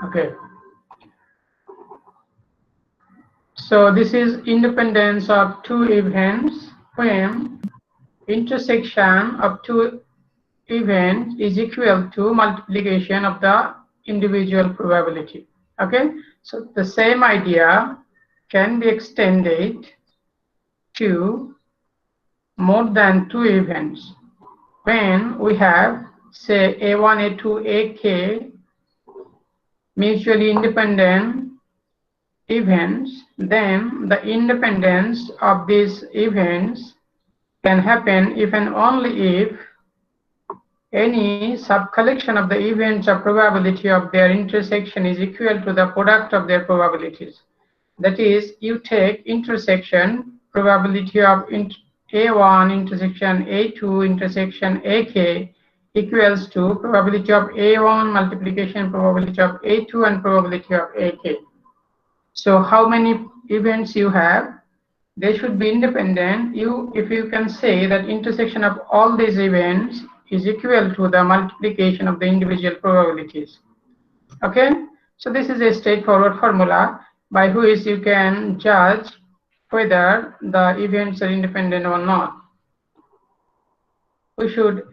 Okay. So this is independence of two events when intersection of two events is equal to multiplication of the individual probability. Okay, so the same idea can be extended to more than two events. When we have, say, A1, A2, AK mutually independent events, then the independence of these events can happen if and only if any subcollection of the events of probability of their intersection is equal to the product of their probabilities. That is, you take intersection probability of A1 intersection A2 intersection AK equals to probability of A1 multiplication probability of A2 and probability of AK. So how many events you have? They should be independent. If you can say that intersection of all these events is equal to the multiplication of the individual probabilities. Okay, so this is a straightforward formula by which you can judge whether the events are independent or not. We should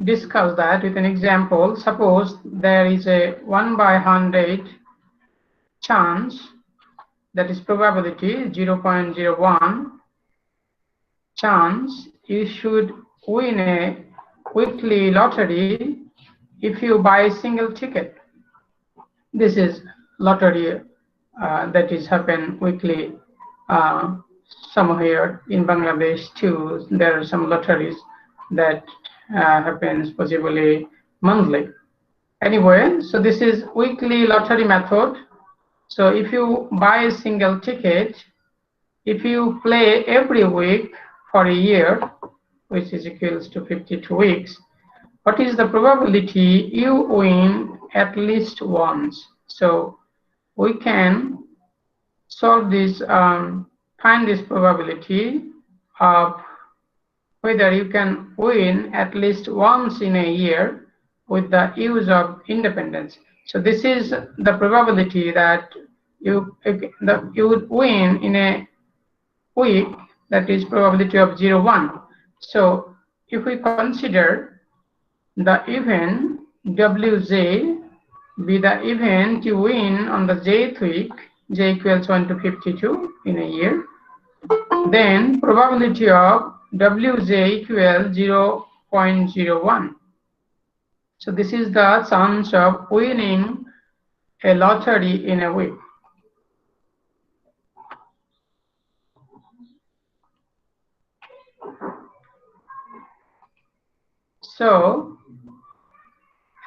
discuss that with an example. Suppose there is a 1 by 100 chance, that is probability 0.01 chance you should win a weekly lottery if you buy a single ticket. This is lottery that is happen weekly. Somewhere in Bangladesh too, there are some lotteries that happens possibly monthly. Anyway, so this is weekly lottery method. So if you buy a single ticket, if you play every week for a year, which is equals to 52 weeks, what is the probability you win at least once? So we can solve this, find this probability of whether you can win at least once in a year with the use of independence. So this is the probability that you would win in a week, that is probability of 0.1. So if we consider the event Wj be the event you win on the jth week, j equals 1 to 52 in a year, then probability of Wj equals 0.01. So this is the chance of winning a lottery in a week. So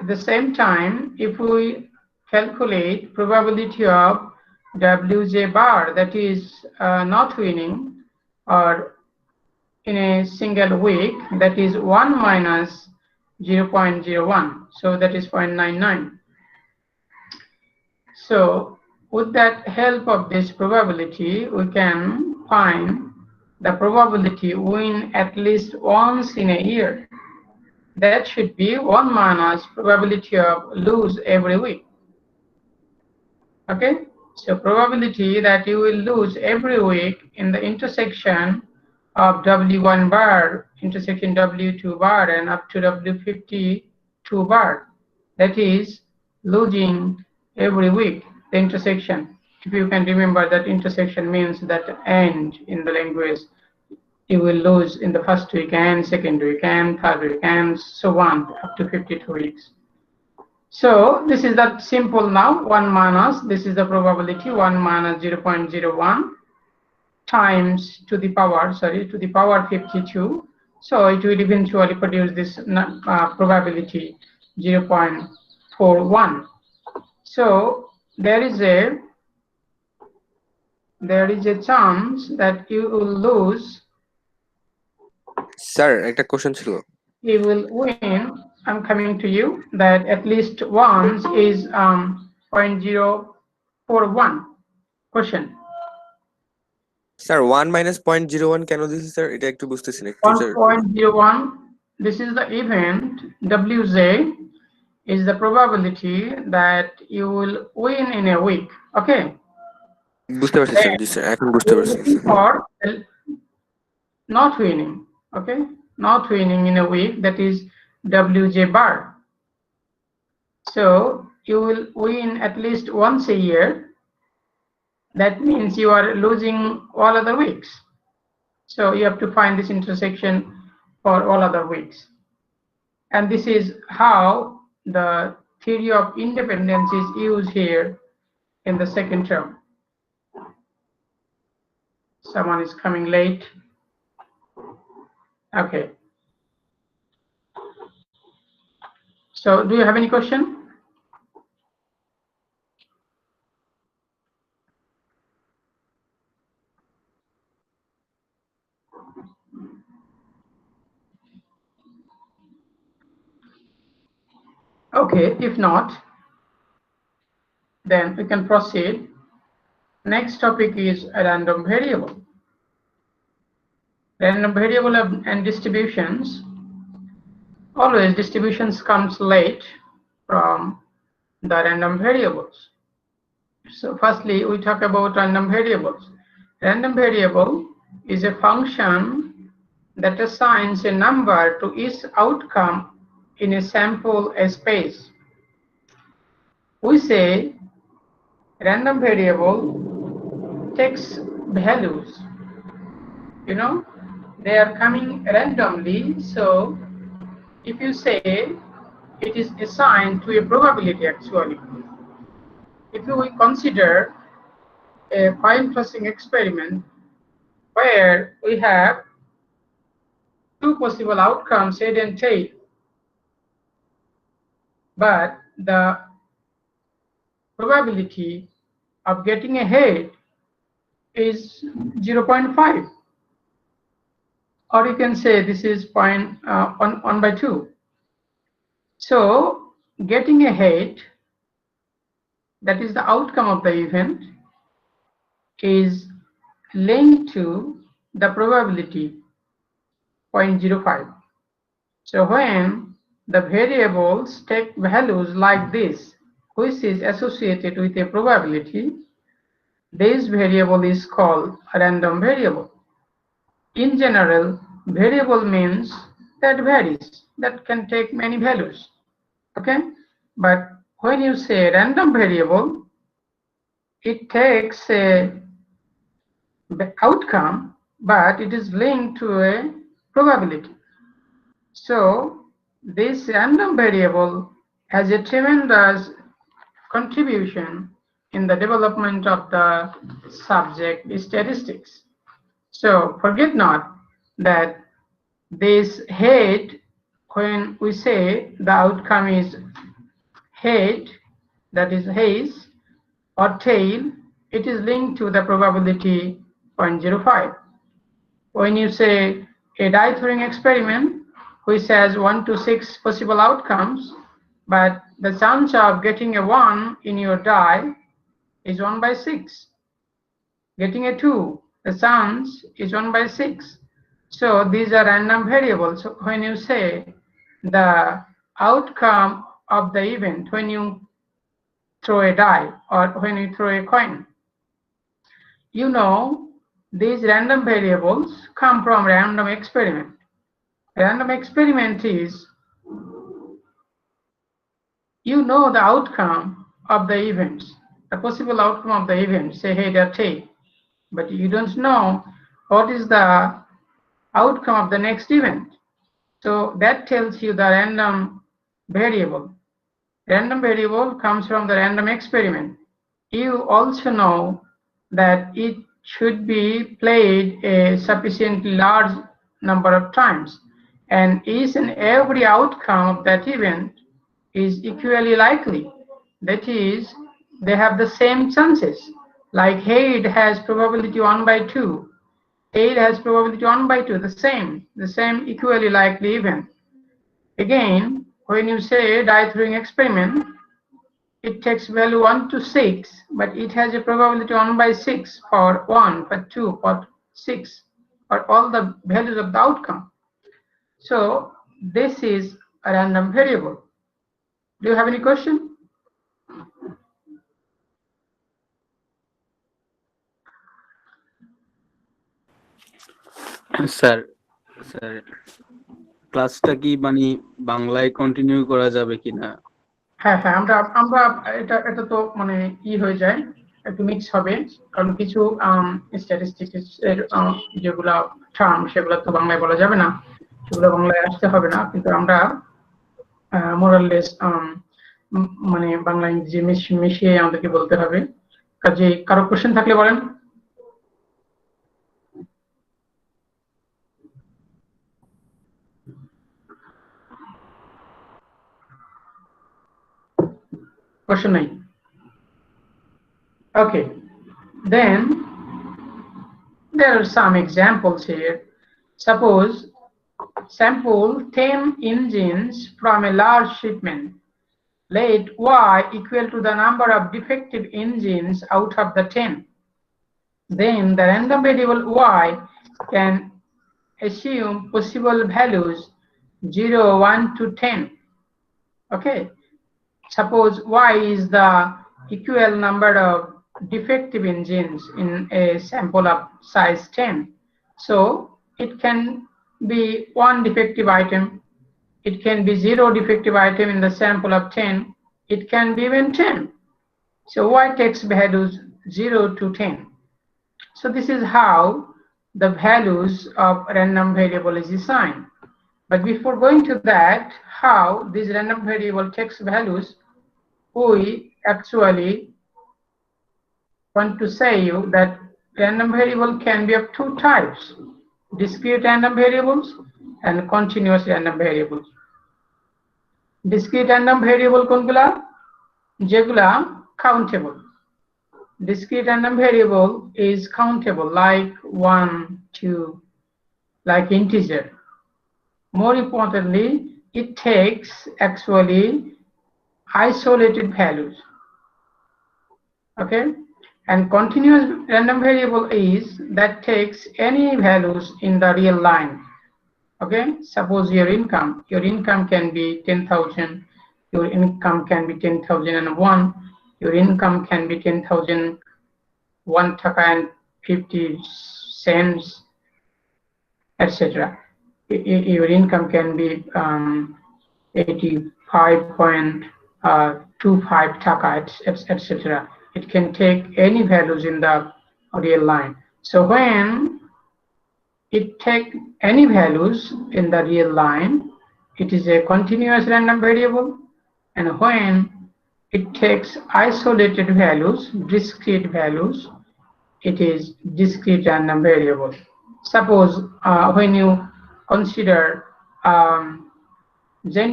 at the same time, if we calculate probability of Wj bar, that is not winning or in a single week, that is 1 minus 0.01, so that is 0.99. So with that help of this probability, we can find the probability win at least once in a year. That should be 1 minus probability of lose every week. Okay, so probability that you will lose every week in the intersection of W1 bar, intersection W2 bar, and up to W52 bar. That is losing every week the intersection. If you can remember that intersection means that end in the language. You will lose in the first week and second week and third week and so on up to 52 weeks. So this is that simple now. 1 minus, this is the probability, 1 minus 0.01 times to the power 52. So it will eventually produce this probability 0.41. So there is a chance that you will lose. Sir, একটা question ছিল. You will win. I'm coming to you that at least once is 0.041 question. Sir, 1 minus 0.01 কেন দিছি sir? এটা একটু বুঝতেছি না একটু sir. 1.01, this is the event Wj is the probability that you will win in a week. Okay. বুঝতে পারছি sir, Then জি sir, এখন বুঝতে we're পারছি looking sir. for not winning. Okay, not winning in a week, that is WJ bar. So you will win at least once a year. That means you are losing all other weeks. So you have to find this intersection for all other weeks. And this is how the theory of independence is used here in the second term. Someone is coming late. Okay. So do you have any question? Okay, if not, then we can proceed. Next topic is a random variable. Random variable and distributions. Always distributions comes late from the random variables. So firstly, we talk about random variables. Random variable is a function that assigns a number to each outcome in a sample space. We say random variable takes values. You know, they are coming randomly. So if you say it is assigned to a probability, actually, if we consider a coin tossing experiment where we have two possible outcomes, head and tail, but the probability of getting a head is 0.5, or you can say this is 1/2. So getting a head, that is the outcome of the event, is linked to the probability 0.05. So when the variables take values like this, which is associated with a probability, this variable is called a random variable. In general, variable means that varies, that can take many values. Okay, but when you say random variable, it takes a outcome, but it is linked to a probability. So this random variable has a tremendous contribution in the development of the subject statistics. So forget not that this head, when we say the outcome is head, that is haze, or tail, it is linked to the probability 0.05. When you say a die throwing experiment which has 1 to 6 possible outcomes, but the chance of getting a 1 in your die is 1/6. Getting a 2, the chance is 1/6. So these are random variables. So when you say the outcome of the event, when you throw a die or when you throw a coin, you know these random variables come from random experiment. Random experiment is, you know the outcome of the events, the possible outcome of the event, say head or tail, but you don't know what is the outcome of the next event. So that tells you the random variable. Random variable comes from the random experiment. You also know that it should be played a sufficiently large number of times, and each and every outcome of that event is equally likely. That is, they have the same chances. Like head has probability 1/2, tail has probability 1/2, the same equally likely event. Again, when you say die throwing experiment, it takes value 1 to 6, but it has a probability 1/6 for 1, for 2, for 6, for all the values of the outcome. So this is a random variable. Do you have any question? Sir sir ক্লাসটা কি মানে বাংলায় continue করা যাবে কিনা? হ্যাঁ হ্যাঁ, আমরা আমরা এটা এটা তো মানে হয়ে যায়, একটু মিক্স হবে, কারণ কিছু স্ট্যাটিস্টিক্স এর যেগুলা টার্ম সেগুলো তো বাংলায় বলা যাবে না, সেগুলো বাংলায় আসতে হবে না, কিন্তু আমরা মোরাললেস মানে বাংলা ইংরেজি মিশিয়ে আমাদেরকে বলতে হবে। কাজে কারো কোশ্চেন থাকলে বলেন। Question 9. Okay, then there are some examples here. Suppose sample 10 engines from a large shipment. Let y equal to the number of defective engines out of the 10. Then the random variable y can assume possible values 0, 1 to 10. Okay. Suppose y is the equal number of defective engines in a sample of size 10. So it can be one defective item, it can be 0 defective item in the sample of 10, it can be even 10. So y takes values 0 to 10. So this is how the values of random variable is assigned. But before going to that, how this random variable takes values, we actually want to say you that random variable can be of two types: discrete random variables and continuous random variables. Discrete random variable কোনগুলা? যেগুলা countable. Discrete random variable is countable, like 1, 2, like integer. More importantly, it takes actually isolated values. Okay, and continuous random variable is that takes any values in the real line. Okay, suppose your income can be 10,000, your income can be 10,001, your income can be 10,001 taka and 50 cents, etc. Your income can be 85.25 taka, etc. It can take any values in the real line. So when it takes any values in the real line, it is a continuous random variable. And when it takes isolated values, discrete values, it is discrete random variable. Suppose when you consider then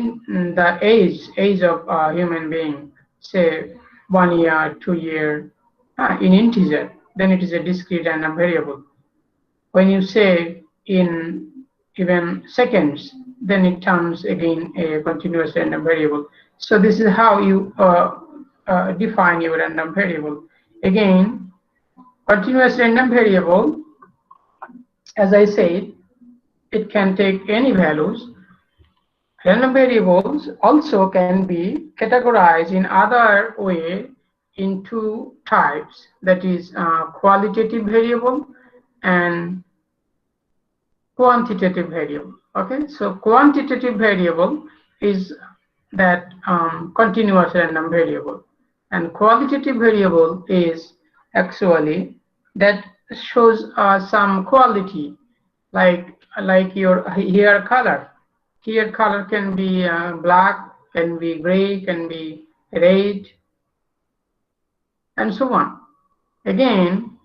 the age of a human being, say 1 year, 2 year, in integer, then it is a discrete random variable. When you say in even seconds, then it turns again a continuous random variable. So this is how you define your random variable. Again, continuous random variable, as I said, it can take any values. Random variables also can be categorized in other way in two types, that is qualitative variable and quantitative variable. Okay, so quantitative variable is that continuous random variable, and qualitative variable is actually that shows some quality, like your hair color. Hair color can be black, can be gray, can be red, and so on. Again,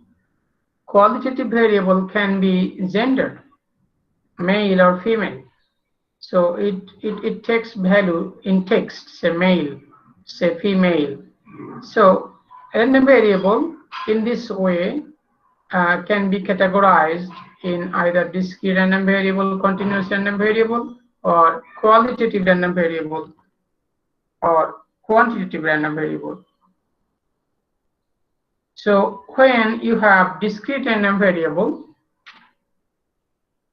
qualitative variable can be gender, male or female. So it takes value in text, say male, say female. So random variable in this way can be categorized in either discrete random variable, continuous random variable, or qualitative random variable, or quantitative random variable. So when you have discrete random variable,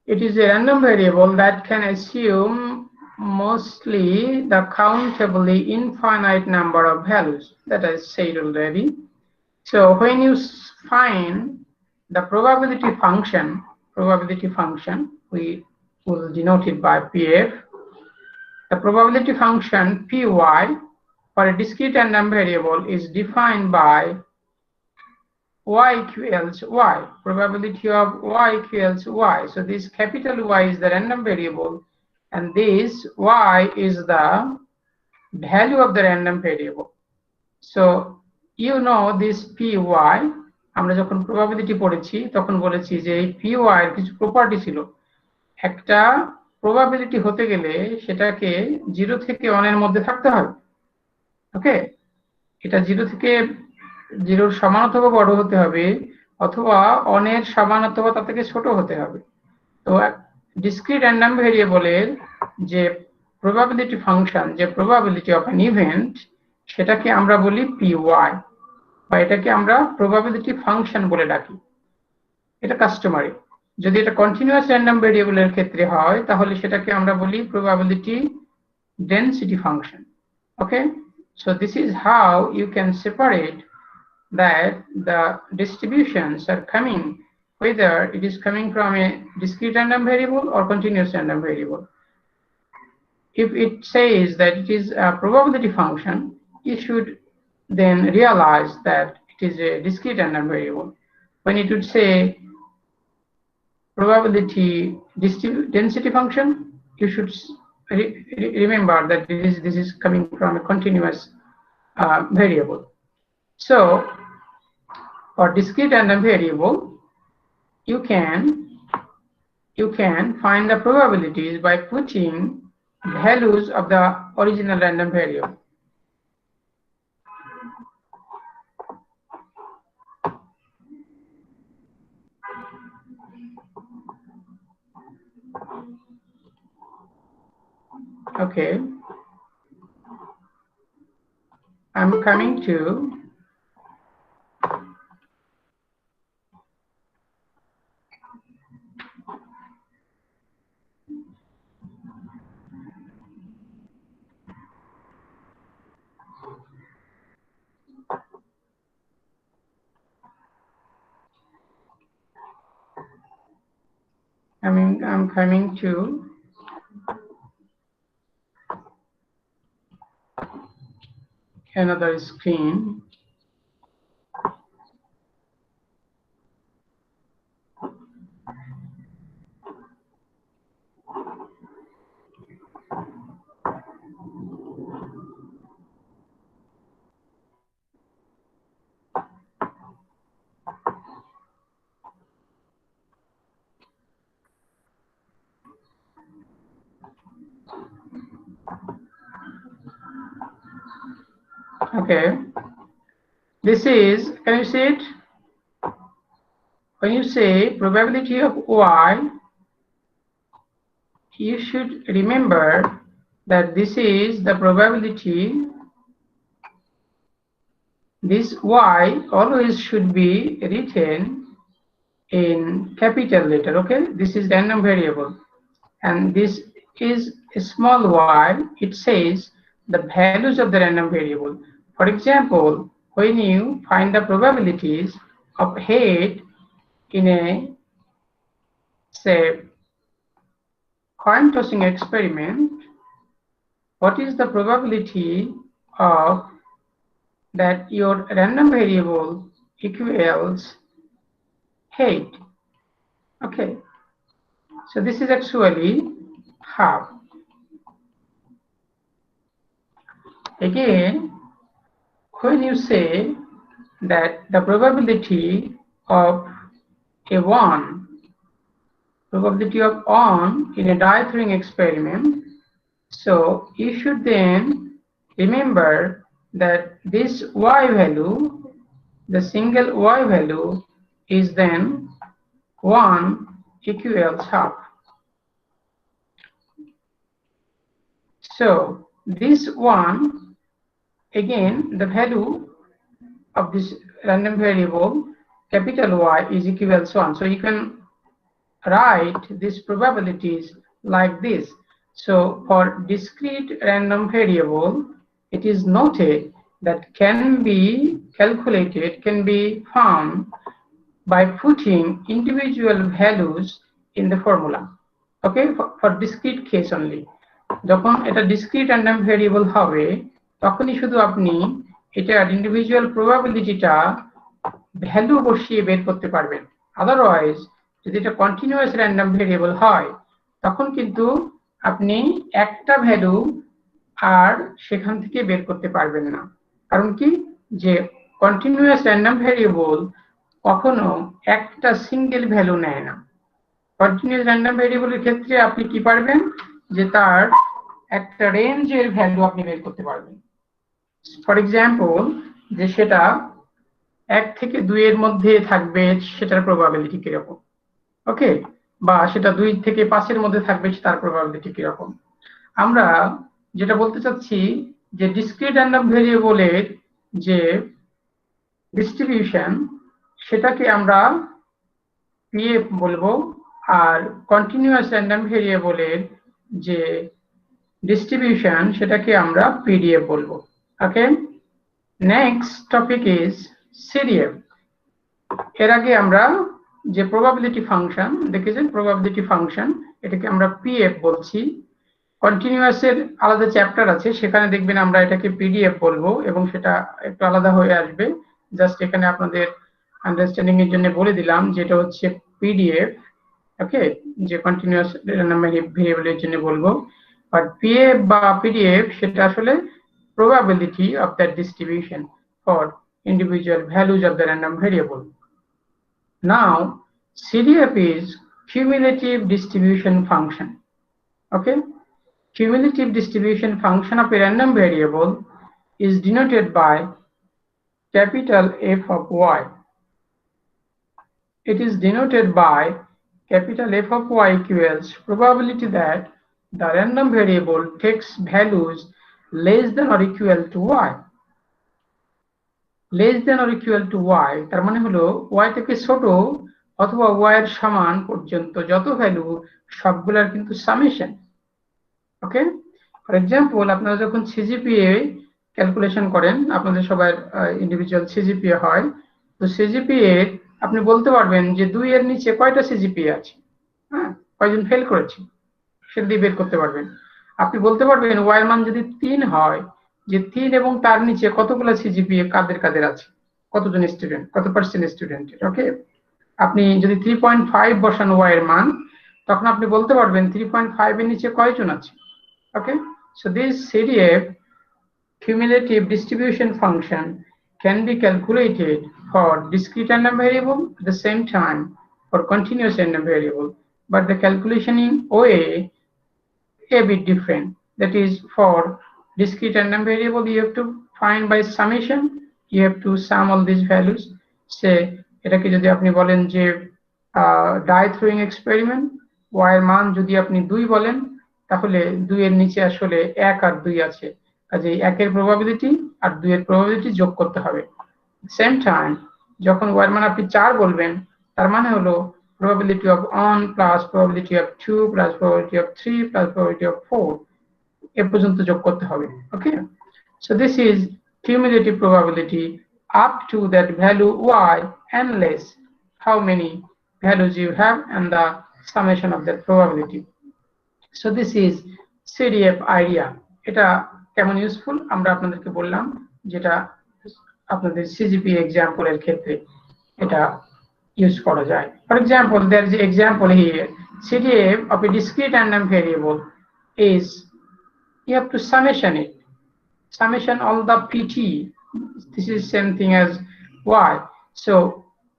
it is a random variable that can assume mostly the countably infinite number of values that I said already. So when you find the probability function, we will denote it by PF. The probability function Py for a discrete random variable is defined by y equals y, probability of y equals y. So this capital Y is the random variable, and this y is the value of the random variable. So you know this Py, আমরা যখন probability পড়েছি তখন বলেছি যে এই Py এর কিছু property ছিল। একটা probability হতে গেলে সেটাকে 0 থেকে 1 এর মধ্যে থাকতে হবে। ওকে, এটা 0 থেকে 0 এর সমান অথবা বড় হতে হবে, অথবা 1 এর সমান অথবা তার থেকে ছোট হতে হবে। তো discrete random variable এর যে probability function, যে probability of an event, সেটাকে আমরা বলি Py, বা এটাকে আমরা probability function বলে ডাকি। এটা কাস্টমারি। যদি এটা কন্টিনিউয়াস র্যান্ডম ভেরিয়েবলের ক্ষেত্রে হয় তাহলে সেটাকে আমরা বলি probability density function. Okay, so this is how you can separate that the distributions are coming, whether it is coming from a discrete random variable or continuous random variable. If it says that it is a probability function, you should then realize that it is a discrete random variable. When it would say probability density function, you should remember that this is coming from a continuous variable. So for discrete random variable, you can find the probabilities by putting values of the original random variable. Okay, I'm coming to I'm coming to another screen. Okay, this is, can you see it? When you say probability of y, you should remember that this is the probability. This y always should be written in capital letter. Okay, this is random variable, and this is a small y. It says the values of the random variable. For example, when you find the probabilities of head in a, say, coin tossing experiment, what is the probability of that your random variable equals head? Okay, so this is actually half. Again, when you say that the probability of a 1 in a die throwing experiment, so you should then remember that this y value, the single y value, is then 1 equals half. So this one, again, the value of this random variable capital Y is equals 1. So you can write these probabilities like this. So for discrete random variable, it is noted that can be calculated, can be found by putting individual values in the formula. Okay, for discrete case only. যখন এটা discrete random variable হবে তখনই শুধু আপনি এটার individual প্রবাবিলিটিটা value বসিয়ে বের করতে পারবেন। আদারওয়াইজ যদি এটা কন্টিনিউয়াস র্যান্ডম ভেরিয়েবল হয় তখন কিন্তু আপনি একটা ভ্যালু আর সেখান থেকে বের করতে পারবেন না। কারণ কি, যে কন্টিনিউয়াস র্যান্ডম ভেরিয়েবল কখনো একটা সিঙ্গেল ভ্যালু নেয় না। কন্টিনিউয়াস র্যান্ডম ভেরিয়েবলের ক্ষেত্রে আপনি কি পারবেন, যে তার একটা রেঞ্জের ভ্যালু আপনি বের করতে পারবেন। ফর এক্সাম্পল, যে সেটা 1 থেকে 2 এর মধ্যে থাকবে সেটার প্রবাবিলিটি কিরকম, ওকে, বা সেটা 2 থেকে 5 এর মধ্যে থাকবে তার প্রবাবিলিটি কিরকম। আমরা যেটা বলতে চাচ্ছি যে ডিসক্রিট র্যান্ডম ভেরিয়েবলের যে ডিস্ট্রিবিউশন সেটাকে আমরা পিএফ বলবো, আর কন্টিনিউয়াস র্যান্ডম ভেরিয়েবলের যে ডিস্ট্রিবিউশন সেটাকে আমরা পিডিএফ বলবো। ওকে, নেক্সট টপিক ইজ সিডিএফ। এর আগে আমরা যে প্রবাবিলিটি ফাংশন দেখেছেন, প্রবাবিলিটি ফাংশন, এটাকে আমরা পিএফ বলছি। কন্টিনিউয়াসের আলাদা চ্যাপ্টার আছে, সেখানে দেখবেন আমরা এটাকে পিডিএফ বলবো এবং সেটা একটু আলাদা হয়ে আসবে। জাস্ট এখানে আপনাদের আন্ডারস্ট্যান্ডিং এর জন্য বলে দিলাম যেটা হচ্ছে পিডিএফ। ওকে, যে কন্টিনিউয়াস ভেরিয়েবলের জন্য বলবো, বাট পিএফ বা পিডিএফ সেটা আসলে probability of that distribution for individual values of the random variable. Now, CDF is cumulative distribution function. Okay, cumulative distribution function of a random variable is denoted by capital F of y. It is denoted by capital F of y equals probability that the random variable takes values less than or equal to y. Less than or equal to y তার মানে হলো y থেকে ছোট অথবা y এর সমান পর্যন্ত যত ভ্যালু সবগুলোর কিন্তু সামেশন। ওকে, ফর এক্সাম্পল, আপনারা যখন সিজিপিএ ক্যালকুলেশন করেন, আপনাদের সবার ইন্ডিভিজুয়াল সিজিপিএ হয়, তো সিজিপিএ আপনি বলতে পারবেন যে 2 এর নিচে কয়টা সিজিপিএ আছে, হ্যাঁ, কয়জন ফেল করেছে সেটা দিয়ে বের করতে পারবেন। আপনি বলতে পারবেন y এর মান যদি 3 হয়, যে 3 এবং তার নিচে কতগুলো সিজিপিএ কাদের কাদের আছে, কতজন স্টুডেন্ট, কত পার্সেন্ট স্টুডেন্টের। ওকে, আপনি যদি 3.5 বসান y এর মান, তখন আপনি বলতে পারবেন 3.5 এর নিচে কয়জন আছে। Okay, so this CDF cumulative distribution function can be calculated for discrete random variable at the same time for continuous random variable, but the calculation in way a bit different. That is, for discrete random variable you have to find by summation, you have to sum all these values. Say এটাকে যদি আপনি বলেন যে die throwing experiment, y এর মান যদি আপনি 2 বলেন, তাহলে 2 এর নিচে আসলে 1 আর 2 আছে, কাজেই 1 এর প্রবাবিলিটি আর 2 এর প্রবাবিলিটি যোগ করতে হবে। সেম টাইম যখন y এর মান আপনি 4 বলবেন, তার মানে হলো probability of 1 plus probability of 2 plus probability of 3 plus probability of 4 এ পর্যন্ত যোগ করতে হবে। ওকে, so this is cumulative probability up to that value y and less how many values you have and the summation of that probability. So this is CDF idea. এটা কেমন useful আমরা আপনাদেরকে বললাম, যেটা আপনাদের সিজিপি এক্সাম্পল এর ক্ষেত্রে এটা ইউজ করা যায়। For example, there is an example here. CDF of a discrete random variable is, you have to summation it, summation all the pt. This is same thing as y. So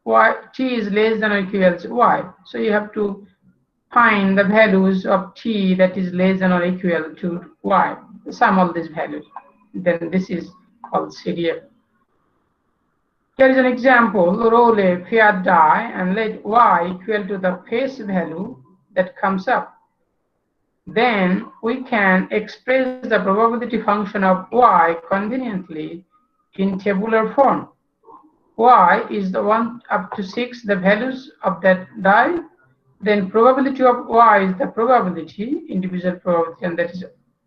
y t is less than or equal to y. So you have to find the values of t that is less than or equal to y. Sum all these values. Then this is called CDF. Here is an example. Roll a fair die and let y equal to the face value that comes up. Then we can express the probability function of y conveniently in tabular form. Y is the 1 up to 6, the values of that die, Then probability of y is the probability, individual probability, and that is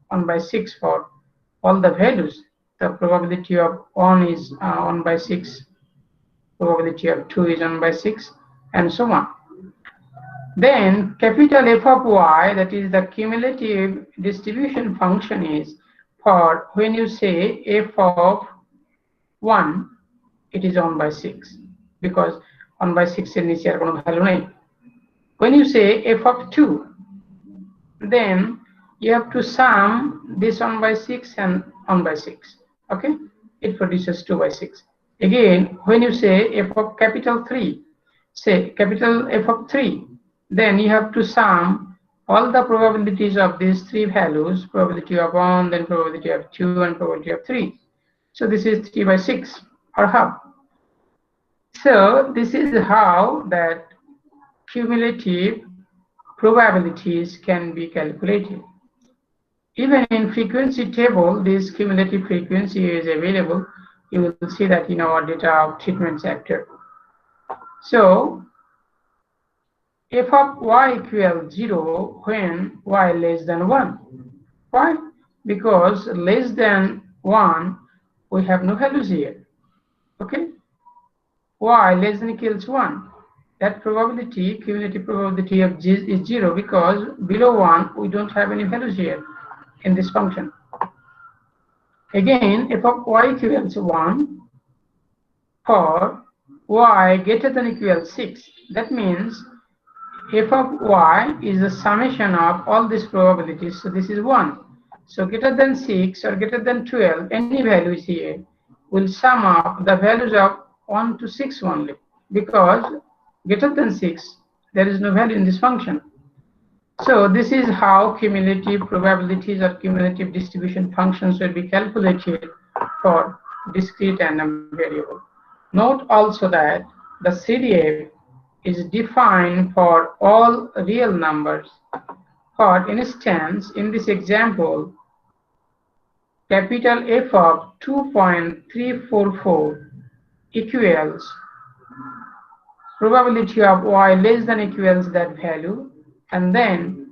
1 by 6 for all the values. The probability of 1 is 1 by 6, probability of 2 is 1 by 6, and so on. Then capital F of y, that is the cumulative distribution function, is for when you say f of 1, it is 1 by 6, because 1 by 6 এর নিচে আর কোনো value নেই। When you say f of 2, then you have to sum this 1 by 6 and 1 by 6. Okay, it produces 2 by 6. Again, when you say f of capital 3, say capital F of 3, then you have to sum all the probabilities of these three values, probability of 1, then probability of 2, and probability of 3. So this is 3 by 6, or half. So this is how that cumulative probabilities can be calculated. Even in frequency table, this cumulative frequency is available. You will see that in our data of treatment sector. So f of y equals 0 when y less than 1. Why? Because less than 1, we have no values here. Okay? Y less than equals 1. That probability, cumulative probability of is 0, because below 1, we don't have any values here in this function. Again, f of y equals 1 for y greater than equals 6. That means f of y is the summation of all these probabilities. So this is 1. So greater than 6 or greater than 12, any values here will sum up the values of 1 to 6 only, because greater than 6, there is no value in this function. So this is how cumulative probabilities or cumulative distribution functions will be calculated for discrete random variable. Note also that the CDF is defined for all real numbers. For instance, in this example, capital F of 2.344 equals probability of y less than equals that value, and then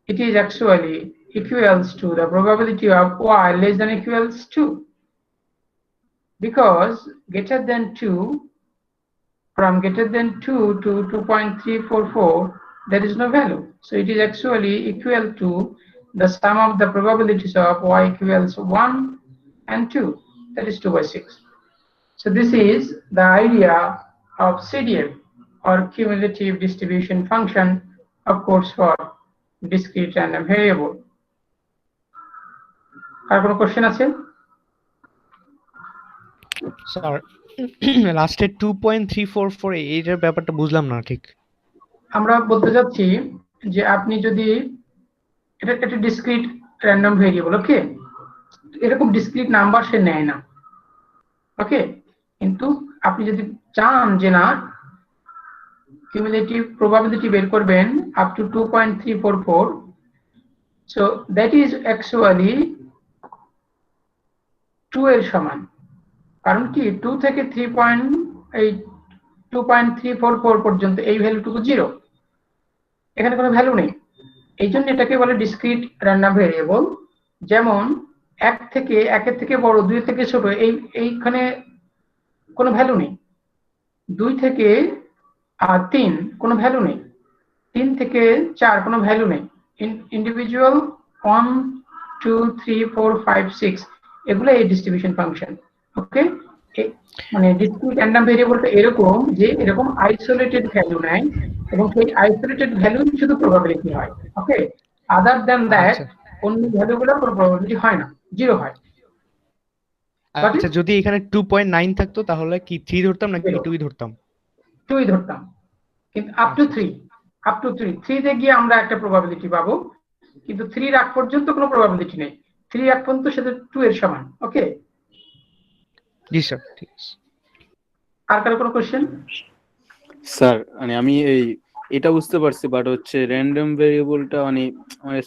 it is actually equals to the probability of y less than equals 2, because greater than 2, from greater than 2 to 2.344, there is no value. So it is actually equal to the sum of the probabilities of y equals 1 and 2, that is 2 by 6. So this is the idea of CDF, or cumulative distribution function, of course, for discrete random variable. আর কোনো question আছে? Sir লাস্টে 2.344 এইটার ব্যাপারটা বুঝলাম না ঠিক। আমরা বলতে যাচ্ছি যে আপনি যদি এটা একটা ডিসক্রিট র্যান্ডম ভেরিয়েবল, ওকে, এরকম ডিসক্রিট নাম্বার সে নেয় না, ওকে, কিন্তু আপনি যদি চান যে না cumulative probability বের করবেন up to 2.344, so that is actually 2 এর সমান। কারণ কি 2 থেকে 2.344 পর্যন্ত এই ভ্যালুটুকু 0, এখানে কোনো ভ্যালু নেই। এই জন্য এটাকে বলে ডিসক্রিট র্যান্ডম ভেরিয়েবল। যেমন 1 থেকে 1 এর থেকে বড়, 2 থেকে ছোট, এইখানে কোনো ভ্যালু নেই। 2 থেকে 3 কোনো ভ্যালু নেই। 3 থেকে 4 কোনো ভ্যালু নেই। ইন্ডিভিজুয়াল 1, 2, 3, 4, 5, 6 এগুলো এই ডিস্ট্রিবিউশন ফাংশন। ওকে, মানে ডিসক্রিট র্যান্ডম ভেরিয়েবলটা এরকম যে এরকম আইসোলেটেড ভ্যালু নেয়, এবং সেই আইসোলেটেড ভ্যালু শুধু প্রবাবিলিটি হয়। ওকে, আদার দ্যান দ্যাট অন্য ভ্যালুগুলো কোনো প্রবাবিলিটি হয় না, 0 হয়। আচ্ছা, যদি এখানে 2.9 থাকতো তাহলে কি 3 ধরতাম নাকি 2 ধরতাম? 2 ধরতাম, কিন্তু আপ টু 3 তে গিয়ে আমরা একটা প্রবাবিলিটি পাবো, কিন্তু 3 আগ পর্যন্ত কোনো প্রবাবিলিটি নেই। 3 আগ পর্যন্ত সেটা 2 এর সমান। ওকে, জি স্যার, ঠিক আছে। আর কারো কোনো কোশ্চেন? স্যার মানে আমি এটা বুঝতে পারছি, বাট হচ্ছে র্যান্ডম ভেরিয়েবলটা মানে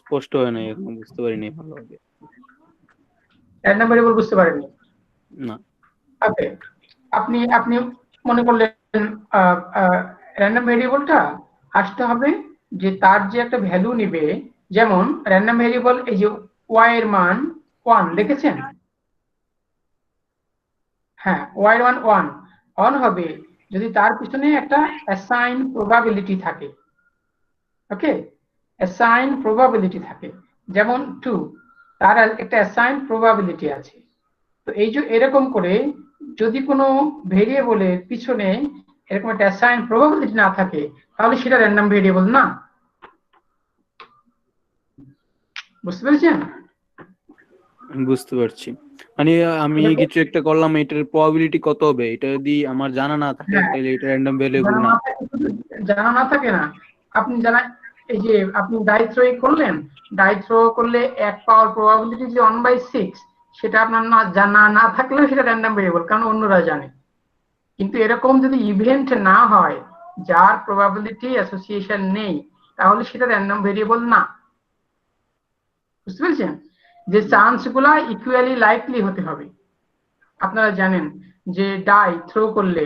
স্পষ্ট হয় না, এরকম বুঝতে পারিনি ভালোভাবে। র্যান্ডম ভেরিয়েবল বুঝতে পারেননি? না। ওকে, আপনি মনে করলেন র্যান্ডম ভেরিয়েবলটা আসতে হবে যে তার যে একটা ভ্যালু নিবে, যেমন র্যান্ডম ভেরিয়েবল এই যে y এর মান 1 লিখেছেন, হ্যাঁ y এর মান 1 হবে যদি তার পিছনে একটা অ্যাসাইন প্রবাবিলিটি থাকে। ওকে, অ্যাসাইন প্রবাবিলিটি থাকে, যেমন 2 তার একটা অ্যাসাইন প্রবাবিলিটি আছে। তো এই যে এরকম করে যদি কোনো ভেরিয়েবলের পিছনে এরকম একটা অ্যাসাইন প্রবাবিলিটি না থাকে তাহলে সেটা র্যান্ডম ভেরিয়েবল না। বুঝতে পেরেছেন? আমি বুঝতে পারছি। মানে আমি কিছু একটা করলাম, এটার প্রবাবিলিটি কত হবে এটা যদি আমার জানা না থাকে হ্যাঁ, তাহলে এটা র্যান্ডম ভ্যারিয়েবল জানা না। না থাকে, জানা না থাকে না, আপনি জানা, এই যে আপনি ডাই থ্রো করলেন, ডাই থ্রো করলে 1 পাওয়ার প্রবাবিলিটি যে 1/6, সেটা আপনার না জানা না থাকলেও সেটা র্যান্ডম ভেরিয়েবল, কারণ অন্যরা জানে। কিন্তু এরকম যদি ইভেন্ট না হয় যার প্রবাবিলিটি অ্যাসোসিয়েশন নেই, তাহলে সেটা র্যান্ডম ভেরিয়েবল না। বুঝতে পেরেছেন? যে চান্স গুলা ইকুয়ালি লাইকলি হতে হবে। আপনারা জানেন যে ডাই থ্রো করলে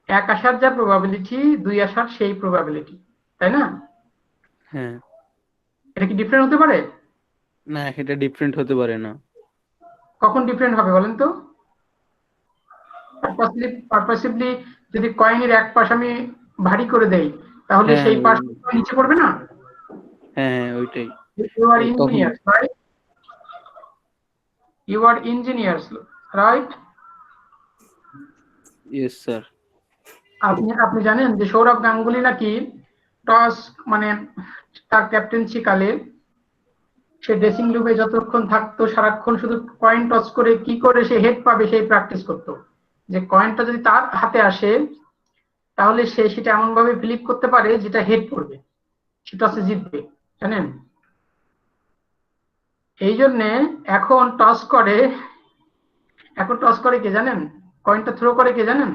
1 আসার যা প্রবাবিলিটি 2 আসার সেই প্রবাবিলিটি, তাই না? হ্যাঁ, এটা কি ডিফারেন্ট হতে পারে? না এটা ডিফারেন্ট হতে পারে না। কখন ডিফারেন্ট হবে বলেন তো? পারপাসিভলি যদি কয়েনের এক পাশ আমি ভারী করে দেই, তাহলে হ্যাঁ সেই পাশ নিচে পড়বে না? হ্যাঁ ওইটাই। ইউ আর তখন engineer, right? You are engineers, right? Yes sir. আপনি আপনি জানেন যে সৌরভ গাঙ্গুলি নাকি টস, মানে তার ক্যাপ্টেন্সি কালে সে ড্রেসিং রুমে যতক্ষণ থাকতো সারাক্ষণ শুধু কয়েন টস করে কি করে সে হেড পাবে সেই প্র্যাকটিস করতো, যে কয়েনটা যদি তার হাতে আসে তাহলে সে সেটা এমন ভাবে ফ্লিপ করতে পারে যেটা হেড পড়বে, সে টসে জিতবে, জানেন? এই জন্যে এখন টস করে, এখন টস করে কে জানেন? কয়েনটা থ্রো করে কে জানেন?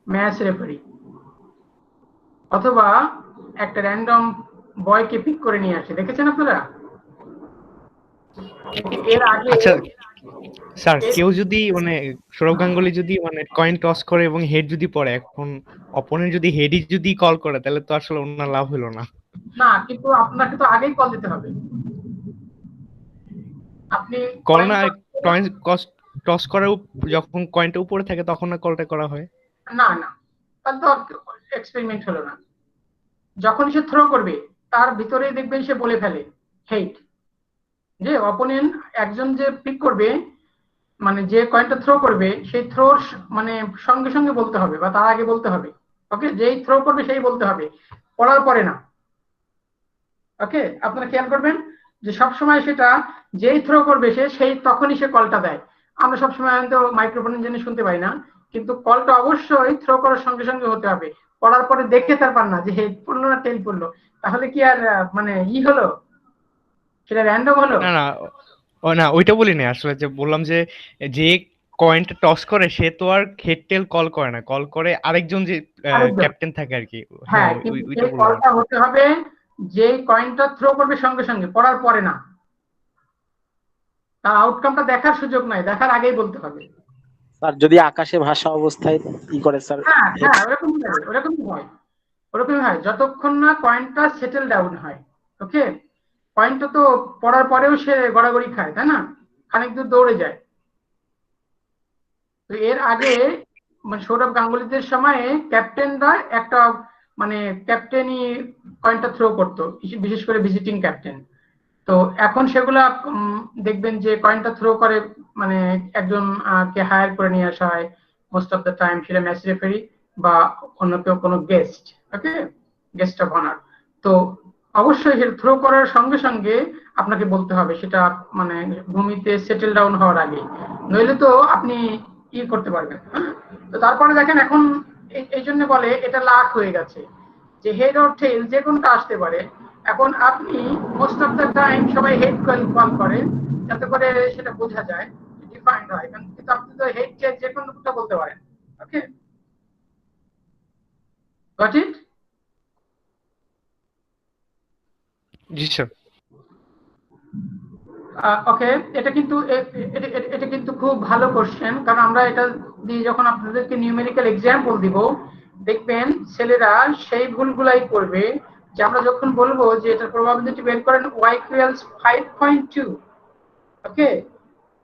ম্যাচ রেফারি, অথবা একটা র্যান্ডম বয়কে পিক করে নিয়ে আসে, দেখেছেন আপনারা? এর আগে আচ্ছা স্যার, কেউ যদি মানে সৌরভ গাঙ্গুলি যদি মানে কয়েন টস করে এবং হেড যদি পড়ে, এখন অপোনেন্ট যদি হেডই যদি কল করে, তাহলে তো আসলে ওনার লাভ হলো না। না, কিন্তু আপনাকে তো আগেই কল দিতে হবে। আপনি কল কয়েন না, টস করে, কয়েন টস করার যখন কয়েনটা উপরে থাকে তখন না কলটা করা হয়। না না, তার তো এক্সপেরিমেন্ট হলো না। যখন সে থ্রো করবে তার ভিতরেই দেখবেন সে বলে ফেলে হেড, যে অপোনেন্ট একজন যে পিক করবে, মানে যে কয়েনটা থ্রো করবে সেই থ্রোর মানে সঙ্গে সঙ্গে বলতে হবে বা তার আগে বলতে হবে। ওকে, যেই থ্রো করবে সেই বলতে হবে, পড়ার পরে না। ওকে, আপনারা খেয়াল করবেন যে সবসময় সেটা যেই থ্রো করবে সে সেই তখনই সে কলটা দেয়। আমরা সবসময় তো মাইক্রোফোনের জন্য শুনতে পাই না, কিন্তু কলটা অবশ্যই থ্রো করার সঙ্গে সঙ্গে হতে হবে। পড়ার পরে দেখে তারপর না যে হেড পড়লো না টেল পড়লো, তাহলে কি আর মানে হলো, সেটা র্যান্ডম হলো? না না, ও না, ওইটা বলিনি আসলে, যে বললাম যে যে কয়েনটা টস করে সে তো আর হেড টেল কল করে না, কল করে আরেকজন যে আরেকজন, ক্যাপ্টেন থাকে আর কি। হ্যাঁ, হ্যাঁ, কিন্তু ওইটা সেই বললাম আর কলটা কি। হতে হবে যে কয়েনটা থ্রো করবে সঙ্গে সঙ্গে, পড়ার পরে না। তার আউটকামটা দেখার সুযোগ নাই, দেখার আগেই বলতে হবে। স্যার যদি আকাশে ভাসা অবস্থায় ই করে স্যার, হ্যাঁ হ্যাঁ, ওরকমই হয়, ওরকমই হয়, ওরকমই হয়, যতক্ষণ না কয়েনটা সেটেল ডাউন হয়। ওকে, কয়েনটা তো পড়ার পরেও সে গড়াগড়ি খায়, তাই না? খানিক দূর দৌড়ে যায়। তো এর আগে মানে সৌরভ গাঙ্গুলিদের সময়ে ক্যাপ্টেনরা একটা মানে ক্যাপ্টেনই কয়েনটা থ্রো করতো, বিশেষ করে ভিজিটিং ক্যাপ্টেন। তো এখন সেগুলা দেখবেন যে কয়েনটা থ্রো করে মানে একজন কে হায়ার করে নিয়ে আসা হয় মোস্ট অফ দ্য টাইম, সেটা ম্যাচ রেফারি বা অন্য কেউ, কোনো guest. Okay, guest of honour. তো অবশ্যই থ্রো করার সঙ্গে সঙ্গে আপনাকে বলতে হবে সেটা, মানে ভূমিতে সেটেল ডাউন হওয়ার আগে, নইলে তো আপনি করতে পারবেন। তো তারপরে দেখেন এখন এই জন্য বলে এটা লাখ হয়ে গেছে, যে হেড অর টেল যে কোনটা আসতে পারে। এখন আপনি মোস্ট অফ দ্য টাইম সবাই হেড কল করে যাতে করে সেটা বোঝা যায়, ডিফাইন্ড হয়, কিন্তু আপনি তো হেড টেল যে কোনটা বলতে পারেন। ওকে, গট ইট? G sir. ওকে, এটা কিন্তু এটা কিন্তু খুব ভালো কোশ্চেন, কারণ আমরা এটা দিয়ে যখন আপনাদেরকে নিউমেরিক্যাল এক্সাম্পল দিব, দেখবেন ছেলেরা সেই ভুলগুলাই করবে যে আমরা যখন বলবো যে এটার প্রবাবিলিটি বের করেন y equals 5.2, okay,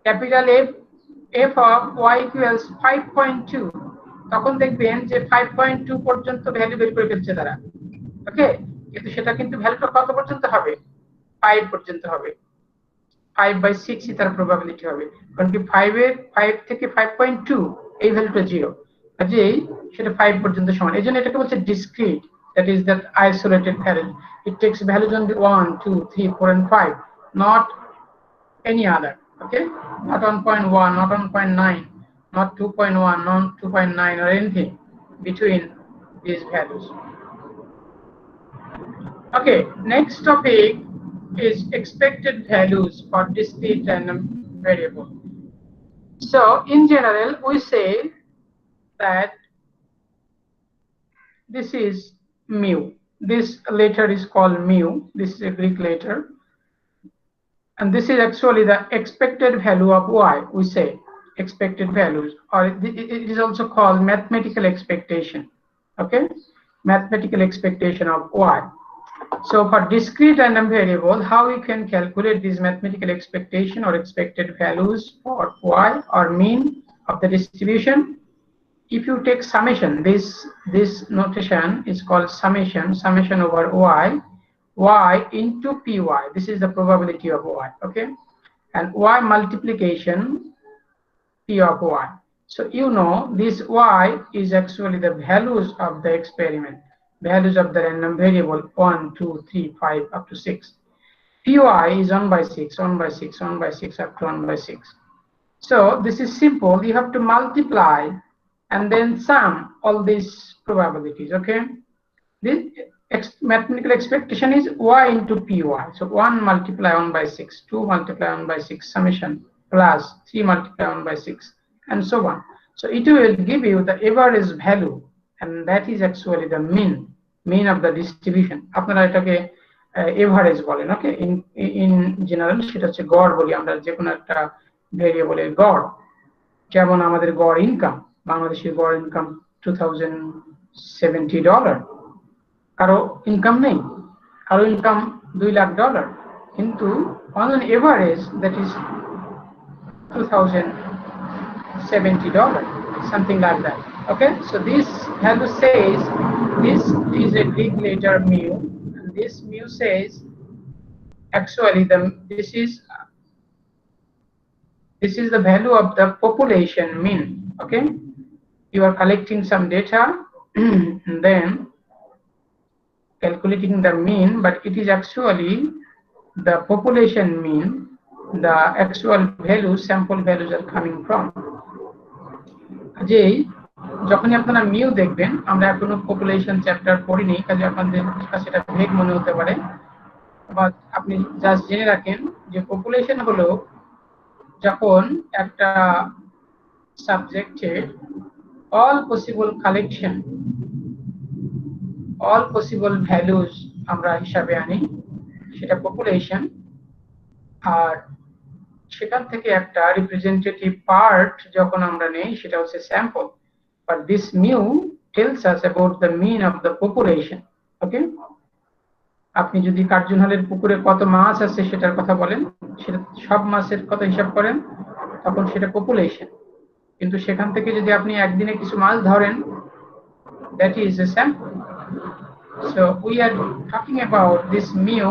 capital f of y equals 5.2, তখন দেখবেন যে 5.2 পর্যন্ত ভ্যালু বের করে ফেলছে তারা, ওকে, কিন্তু সেটা কিন্তু ভ্যালুটা কত পর্যন্ত হবে, 5 পর্যন্ত হবে, 5/6 তার প্রবাবিলিটি হবে, কারণ কি 5 থেকে 5.2 এই ভ্যালুটা 0, কাজেই সেটা 5 পর্যন্ত সমান। এজন্য এটাকে বলছে discrete, that is that isolated value, it takes values on the 1 2 3 4 and 5, not any other, okay, not 1.1, not 1.9, not 2.1, not 2.9 or anything between these values. Okay, next topic is expected values for discrete random variable. So in general we say that this is mu, this letter is called mu, this is a Greek letter, and this is actually the expected value of y, we say expected values, or it is also called mathematical expectation, okay, mathematical expectation of y. So for discrete random variable, how we can calculate this mathematical expectation or expected values for y or mean of the distribution? If you take summation, this notation is called summation over y into py, this is the probability of y, okay, and y multiplication p of y. So you know this y is actually the values of the experiment, values of the random variable 1 2 3 5 up to 6. Py is 1/6 1/6 1/6 up to 1/6. So this is simple, you have to multiply and then sum all these probabilities, okay. This mathematical expectation is y into py, so 1 multiply 1/6, 2 multiply 1/6 summation, plus 3 multiply 1/6, and so on. So it will give you the average value, and that is actually the mean of the distribution. আপনারা এটাকে average বলেন, ওকে, in general সেটা হচ্ছে গড় বলি আমরা, যে কোনো একটা ভেরিয়েবলের গড়, যেমন আমাদের গড় ইনকাম, বাংলাদেশের গড় ইনকাম $2070, কারো ইনকাম নেই, কারো ইনকাম $2 লাখ, কিন্তু on an average that is $2070, something like that, okay. So this value says this is a Greek letter mu, and this mu says actually this is the value of the population mean, okay. You are collecting some data and then calculating the mean, but it is actually the population mean, the actual values, sample values are coming from. যেই যখনই আপনারা mu দেখবেন, আমরা এখনো population chapter পড়িনি, কাজে আপনাদের কাছে এটা ভেগ মনে হতে পারে, বা আপনি জাস্ট জেনে রাখেন যে পপুলেশন হলো যখন একটা সাবজেক্টের all possible values আমরা হিসাবে আনি, সেটা পপুলেশন, আর সেখান থেকে একটা রিপ্রেজেন্টেটিভ পার্ট যখন আমরা নেই সেটা হচ্ছে sample, but this mu tells us about the mean of the population, okay. আপনি যদি কার্জন হলের পুকুরে কত মাছ আছে সেটার কথা বলেন, সেটা সব মাছের কথা হিসাব করেন, তখন সেটা পপুলেশন, কিন্তু সেখান থেকে যদি আপনি একদিনে কিছু মাছ ধরেন, that is a sample. So we are talking about this mu,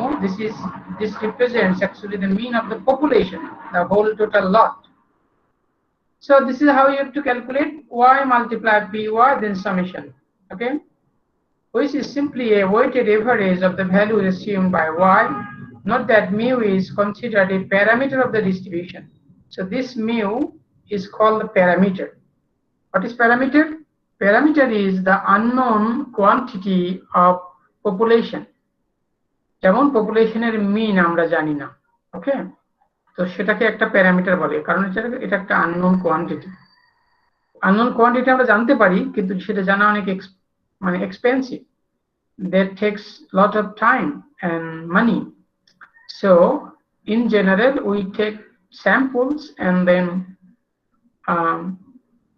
this represents actually the mean of the population, the whole total lot. So this is how you have to calculate y multiply py then summation, okay, which is simply a weighted average of the values assumed by y. Note that mu is considered a parameter of the distribution. So this mu is called the parameter. What is parameter? Parameter is the unknown quantity of population. যেমন পপুলেশনের মিন আমরা জানি না, ওকে, তো সেটাকে একটা parameter বলে, কারণ এটা একটা আননোন কোয়ান্টিটি। আননোন কোয়ান্টিটি আমরা জানতে পারি, কিন্তু সেটা জানা অনেক মানে expensive, that takes lot of time and money. So in general we take samples and then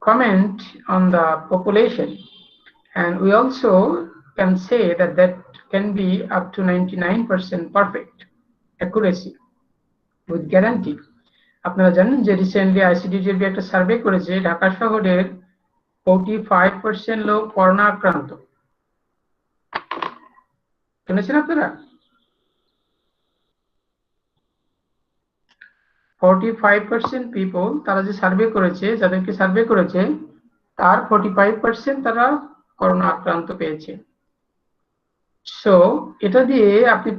comment on the population, And we also can say that that can be up to 99% perfect accuracy with guarantee. আপনারা জানেন যে recently আইসিডিডিবি একটা survey করেছে ঢাকা শহরের 45% লোক corona আক্রান্ত। শুনেছেন আপনারা? 45% পিপল তারা যে সার্ভে করেছে, যাদেরকে সার্ভে করেছে তার 45% তারা করোনা আক্রান্ত পেয়েছে। সো এটা দিয়ে আপনি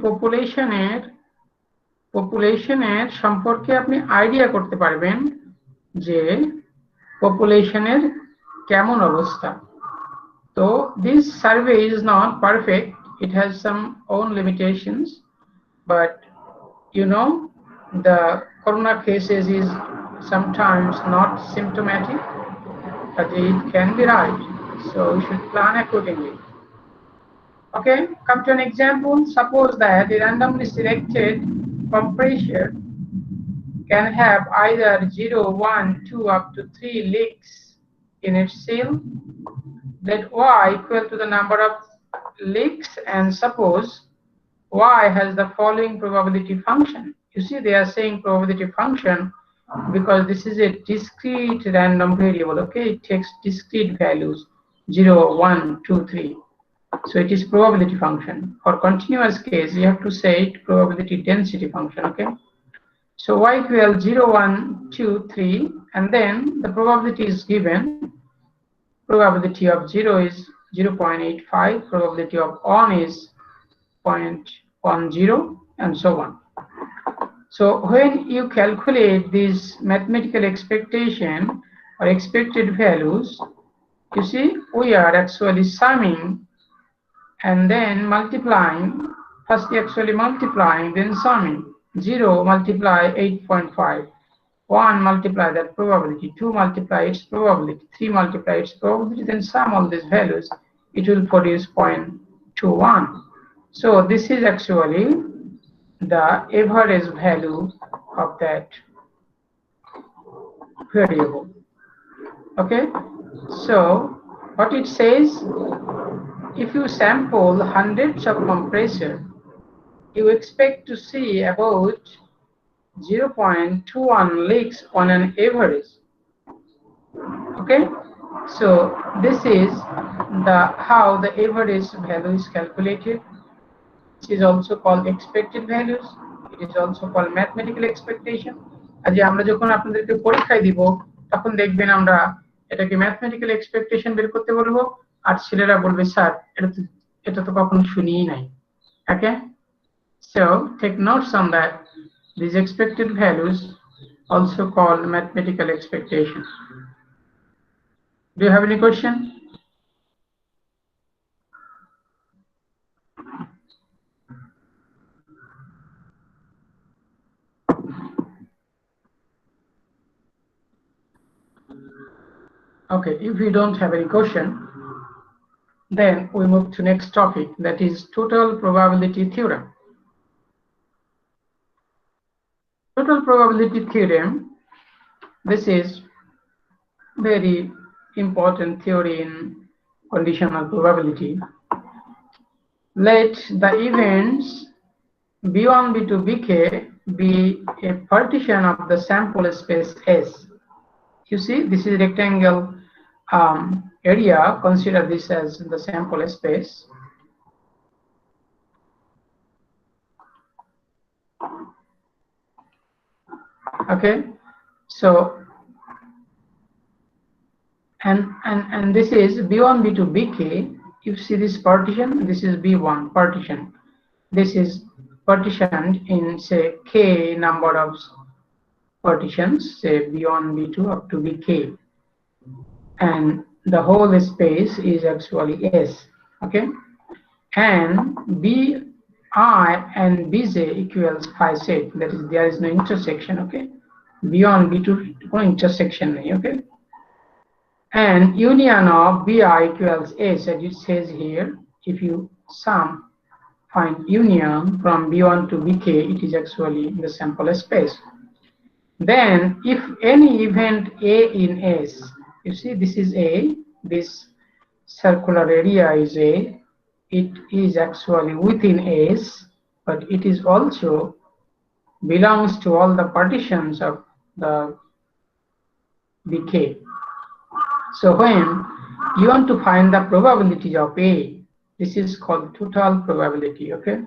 পপুলেশনের সম্পর্কে আপনি আইডিয়া করতে পারবেন যে পপুলেশনের কেমন অবস্থা। তো this survey is not perfect, it has some own limitations, but you know the corona cases is sometimes not symptomatic, but it can be right, so we should plan accordingly. Okay, come to an example. Suppose that a randomly selected compressor can have either 0, 1, 2 up to 3 leaks in its seal. Let y equal to the number of leaks, and suppose y has the following probability function. You see, they are saying probability function because this is a discrete random variable. Okay, it takes discrete values 0, 1, 2, 3. So it is probability function. For continuous case, you have to say it probability density function. Okay, so y equals 0, 1, 2, 3, and then the probability is given. Probability of 0 is 0.85, probability of 1 is 0.10, and so on. So when you calculate this mathematical expectation or expected values, you see we are actually summing and then multiplying. First actually multiplying, then summing. 0 multiply 8.5, 1 multiply that probability, 2 multiply its probability, 3 multiply its probability, then sum all these values, it will produce 0.21. So this is actually the average value of that variable. Okay, so what it says, if you sample hundreds of compressor, you expect to see about 0.21 leaks on an average. Okay, so this is how the average value is calculated. It is also called expected values. It is also called mathematical expectation. আজ আমরা যখন আপনাদেরকে পরীক্ষায় দিব তখন দেখবেন আমরা এটাকে ম্যাথমেটিক্যাল এক্সপেকটেশন বের করতে বলবো, আর ছেলেরা বলবে স্যার এটা তো কখনো শুনিই নাই। ওকে, so take notes on that. These expected values also called mathematical expectation. Do you have any question? Okay, if we don't have any question, then we move to next topic, that is total probability theorem. Total probability theorem, this is very important theory in conditional probability. Let the events b1, b2, bk be a partition of the sample space S. You see, this is rectangle area. Consider this as the sample space. Okay, so and this is b1, b2, bk. You see this partition, this is b1 partition. This is partitioned in, say, k number of partitions, say b1, b2 up to bk, and the whole space is actually S. Okay, and bi and bj equals phi set, that is there is no intersection. Okay, b1, b2 no intersection. Okay, and union of bi equals S, as it says here. If you find union from b1 to bk, it is actually the sample space. Then if any event A in S, you see this is A, this circular area is A, it is actually within S, but it is also belongs to all the partitions of the BK. So when you want to find the probability of A, this is called total probability, okay?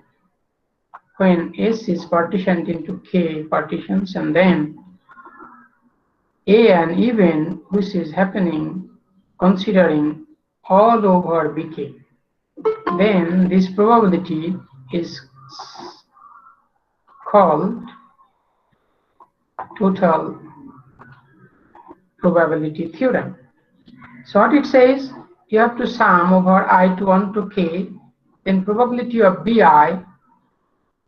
When S is partitioned into K partitions, and then A an event which is happening considering all over BK, then this probability is called total probability theorem. So what it says, you have to sum over I to 1 to K, then probability of BI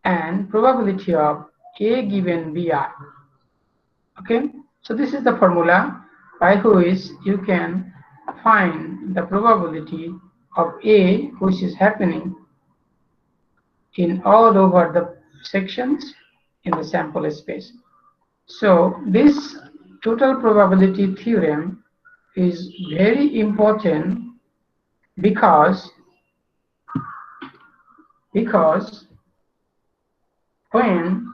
and probability of A given BI. Okay, so this is the formula by which you can find the probability of A which is happening in all over the sections in the sample space. So this total probability theorem is very important because when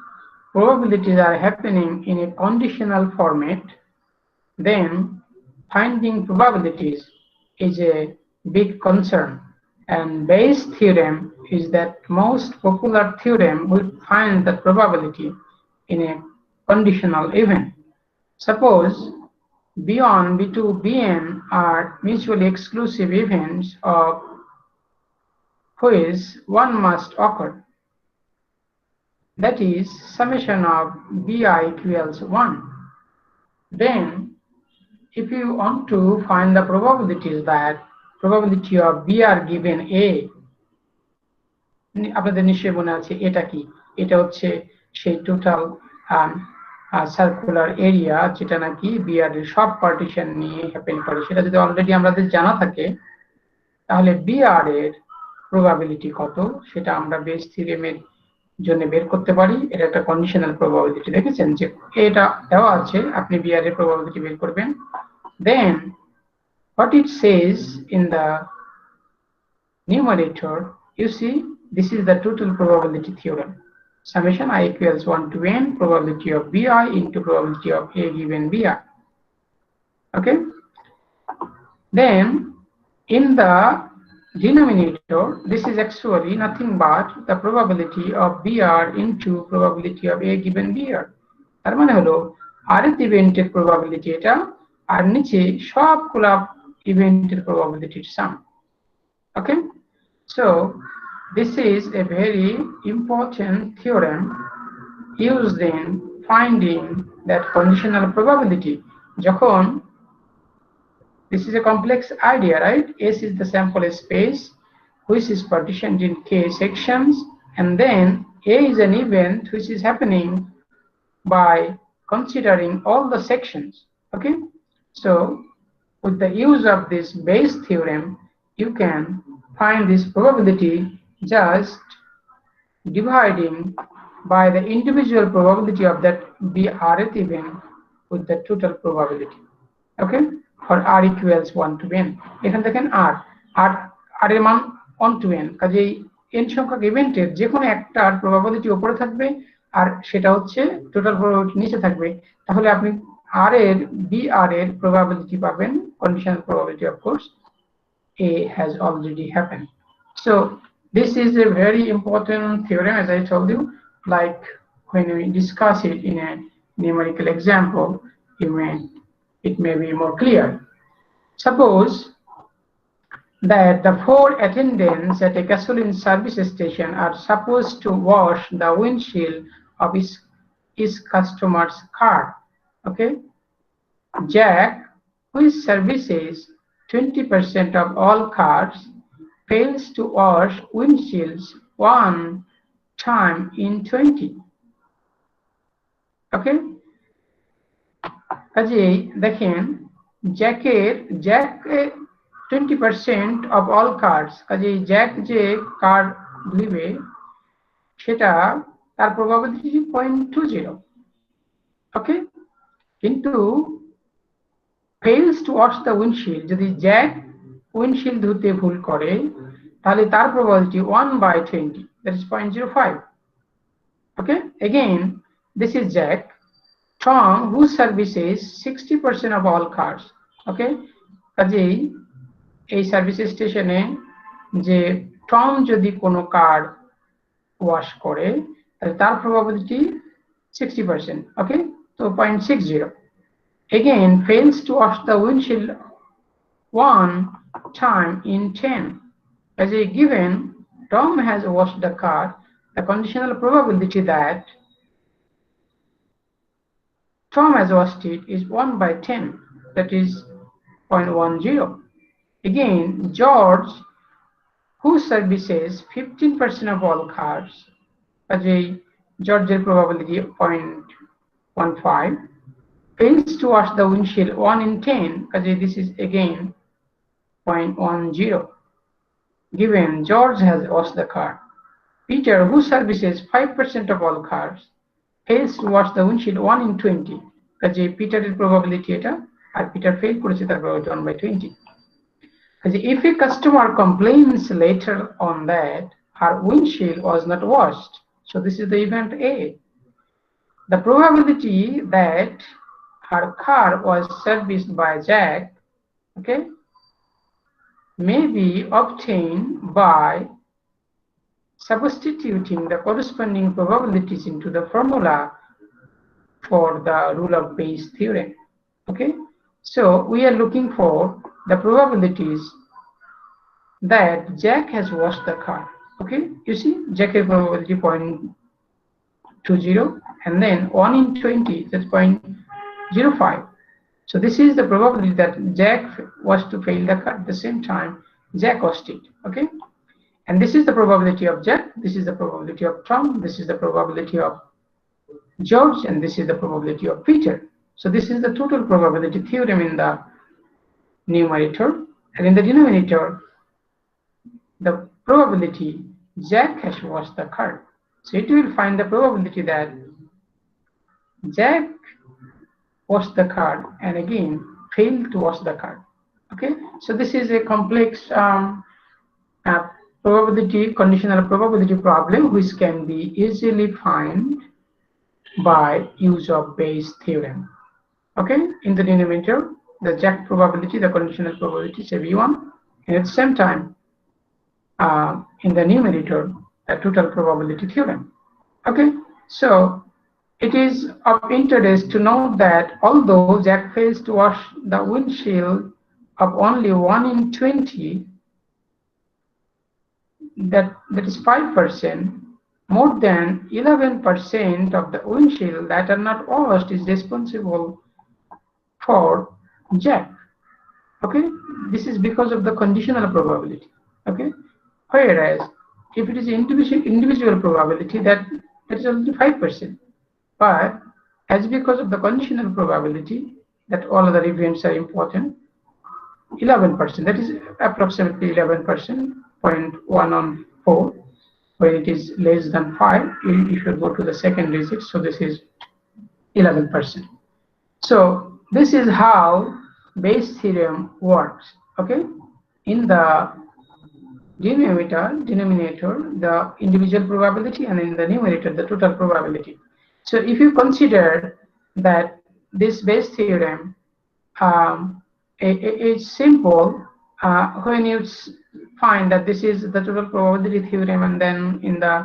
probabilities are happening in a conditional format, then finding probabilities is a big concern. And Bayes' theorem is that most popular theorem will find the probability in a conditional event. Suppose B1, B2, Bn are mutually exclusive events of which one must occur. That is summation of Bi equals 1. Then if you want to find the probabilities that probability of Br given A, আপনাদের নিশ্চয়ই মনে আছে এটা কি, এটা হচ্ছে সেই total circular area যেটা নাকি বিআর এর সব পার্টিশন নিয়ে হ্যাপেন করে। সেটা যদি অলরেডি আমাদের জানা থাকে তাহলে বিআর এর প্রবাবিলিটি কত সেটা আমরা বেস থিওরেমের জন্য বের করতে পারি। এটা একটা কন্ডিশনাল প্রবাবিলিটি, দেখেছেন যে এটা দেওয়া আছে, আপনি বিআর এর প্রবাবিলিটি বের করবেন। দেন what it says in the numerator, you see this is the total probability theorem. Summation I equals 1 to n probability of Bi into probability of A given Bi. Okay. Then in the denominator, this is actually nothing but the probability of Br into probability of A given Br. তার মানে হলো rth ইভেন্টের probability এটা, আর নিচে সবগুলা ইভেন্টের probability sum. Okay. So this is a very important theorem used in finding that conditional probability. যখন this is a complex idea, right? S is the sample space which is partitioned in K sections, and then A is an event which is happening by considering all the sections. Okay, so with the use of this Bayes theorem, you can find this probability just dividing by the individual probability of that Brth event with the total probability. Okay, for r equals 1 to n. এখানে দেখেন r এর মান 1 to n, কাজেই n সংখ্যক ইভেন্টের যে কোনো একটার প্রবাবিলিটি উপরে থাকবে আর সেটা হচ্ছে টোটাল প্রবাবিলিটি নিচে থাকবে, তাহলে আপনি r এর br এর প্রবাবিলিটি পাবেন, conditional probability of course A has already happened. So this is a very important theorem, as I told you. Like when we discuss it in a numerical example, it may be more clear. Suppose that the 4 attendants at a gasoline service station are supposed to wash the windshield of each customer's car. Okay, Jack, who services 20% of all cars, fails to wash windshields one time in 20. Okay, কাজেই দেখেন Jack 20% of all cars, কাজেই Jack যে কার ধুইবে সেটা তার probability 0.20. ওকে, কিন্তু fails to wash the windshield, যদি Jack windshield ধুতে ভুল করে তাহলে তার probability 1/20, that is 0.05. Okay, again this is Jack, Tom, who services 60% of all cars. Okay, কাজেই এই সার্ভিস স্টেশনে যে টম যদি কোনো কার ওয়াশ করে তাহলে তার probability 60%. Okay, so 0.60. Again, fails to wash the windshield 1 time in 10. As a given, Tom has washed the car, the conditional probability that Tom has washed it is 1/10, that is 0.10. Again, George, who services 15% of all cars, as a George's probability 0.15, fails to wash the windshield 1 in 10, because this is again 0.10. Given George has washed the car. Peter, who services 5% of all cars, fails to wash the windshield 1 in 20, because Peter's probability eta and Peter failed করেছে তার probability 1/20. Because if a customer complains later on that her windshield was not washed, so this is the event A. The probability that her car was serviced by Jack, okay, may be obtained by substituting the corresponding probabilities into the formula for the rule of Bayes theorem. Okay, so we are looking for the probabilities that Jack has washed the car. Okay, you see Jack has probability 0.20 and then 1 in 20, that's 0.05. So this is the probability that Jack was to fail the car at the same time Jack washed it. Okay, and this is the probability of Jack, this is the probability of Tom, this is the probability of George, and this is the probability of Peter. So this is the total probability theorem in the numerator, and in the denominator the probability Jack has washed the car. So it will find the probability that Jack washed the car and again failed to wash the car. Okay, so this is a complex probability, conditional probability problem which can be easily found by use of Bayes theorem. Okay, in the denominator the Jack probability, the conditional probability is V1, and at the same time in the numerator the total probability theorem. Okay, so it is of interest to note that although Jack fails to wash the windshield of only 1 in 20, that is 5%, more than 11% of the windshield that are not washed is responsible for Jack. Okay, this is because of the conditional probability. Okay, whereas if it is individual probability, that is only 5%, but as because of the conditional probability that all other events are important, 11%, that is approximately 11%, 0.114. When it is less than 5, you should go to the second digit, so this is 11%. So this is how Bayes theorem works. Okay, in the denominator the individual probability, and in the numerator the total probability. So if you consider that this Bayes theorem is simple, when you find that this is the total probability theorem, and then in the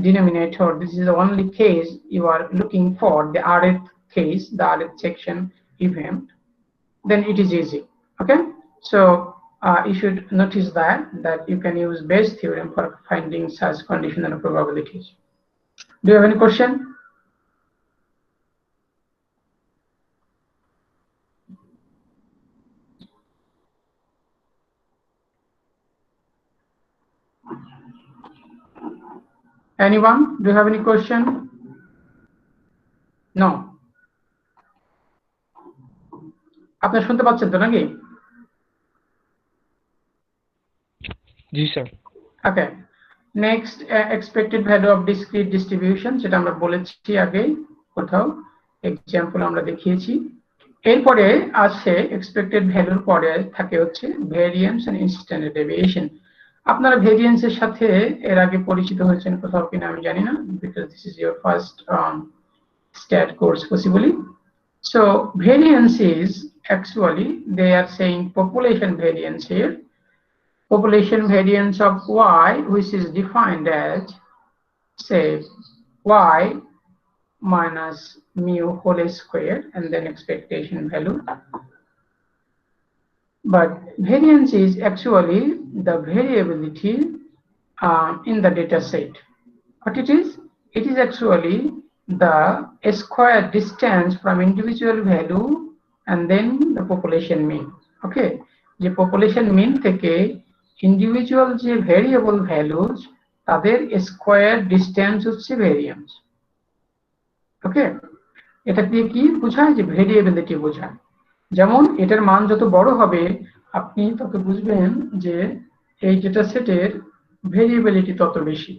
denominator this is the only case you are looking for, the rth case, the rth section event, then it is easy. Okay, so you should notice that you can use Bayes theorem for finding such conditional probabilities. Do you have any question? Anyone? Do you have any question? No. আপনারা শুনতে পাচ্ছেন তো নাকি? জি sir. Okay, next expected value of discrete distribution, যেটা আমরা বলেছি আগে কোথাও এক্সাম্পল আমরা দেখিয়েছি। এরপরে আসছে এক্সপেক্টেড ভ্যালুর পরে থাকে হচ্ছে ভেরিয়েন্স এন্ড স্ট্যান্ডার্ড ডেভিয়েশন। আপনারা ভেরিয়েন্সের সাথে এর আগে পরিচিত হয়েছেন কোথাও কিনা আমি জানি না, because this is your first stat course possibly. So variance is actually, they are saying population variance here. Population variance of y, which is defined as, say, y minus mu whole square and then expectation value. But variance is actually the variability in the data set. What it is? It is actually the square distance from individual value and then the population mean. Okay, the population mean থেকে individual যে variable values তাদের square distance হচ্ছে variance. Okay, এটা দিয়ে কি বোঝায়? যে variability বোঝায়। যেমন এটার মান যত বড় হবে আপনি তত বুঝবেন যে এই ডেটা সেটের ভেরিয়েবিলিটি তত বেশি।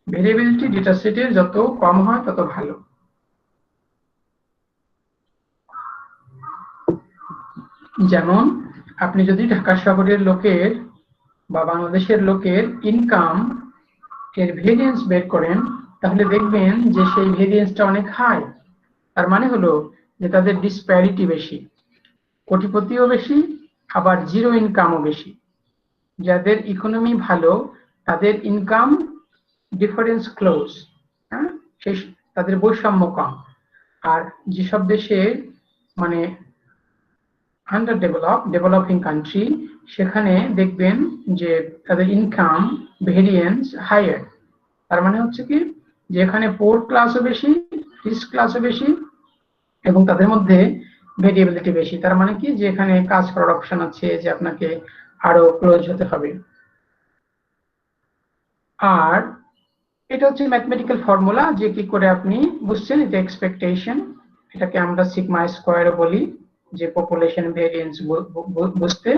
ভেরিয়েবিলিটি ডেটা সেটের যত কম হয় তত ভালো। যেমন আপনি যদি ঢাকা শহরের লোকের বা বাংলাদেশের লোকের ইনকাম এর ভেরিয়েন্স বের করেন তাহলে দেখবেন যে সেই ভেরিয়েন্সটা অনেক হাই। তার মানে হলো যে তাদের ডিসপ্যারিটি বেশি, কোটিপতিও বেশি আবার জিরো ইনকামও বেশি। যাদের ইকোনমি ভালো তাদের ইনকাম ডিফারেন্স ক্লোজ, হ্যাঁ, সেই তাদের বৈষম্য কম। আর যেসব দেশে মানে আন্ডার ডেভেলপিং কান্ট্রি সেখানে দেখবেন যে তাদের ইনকাম ভেরিয়েন্স হায়ার। তার মানে হচ্ছে কি যে এখানে পোর ক্লাসও বেশি, রিচ ক্লাসও বেশি এবং তাদের মধ্যে ভেরিয়েবিলিটি বেশি। তার মানে কি যে এখানে কাজ করার অপশন আছে, যে আপনাকে আরো ক্লোজ হতে হবে। আর এটা হচ্ছে ম্যাথমেটিক্যাল ফর্মুলা, যে কি করে আপনি বুঝছেন এটা এক্সপেকটেশন, এটাকে আমরা সিগমা স্কয়ারও বলি। যে পপুলেশন ভেরিয়েন্স বুঝতে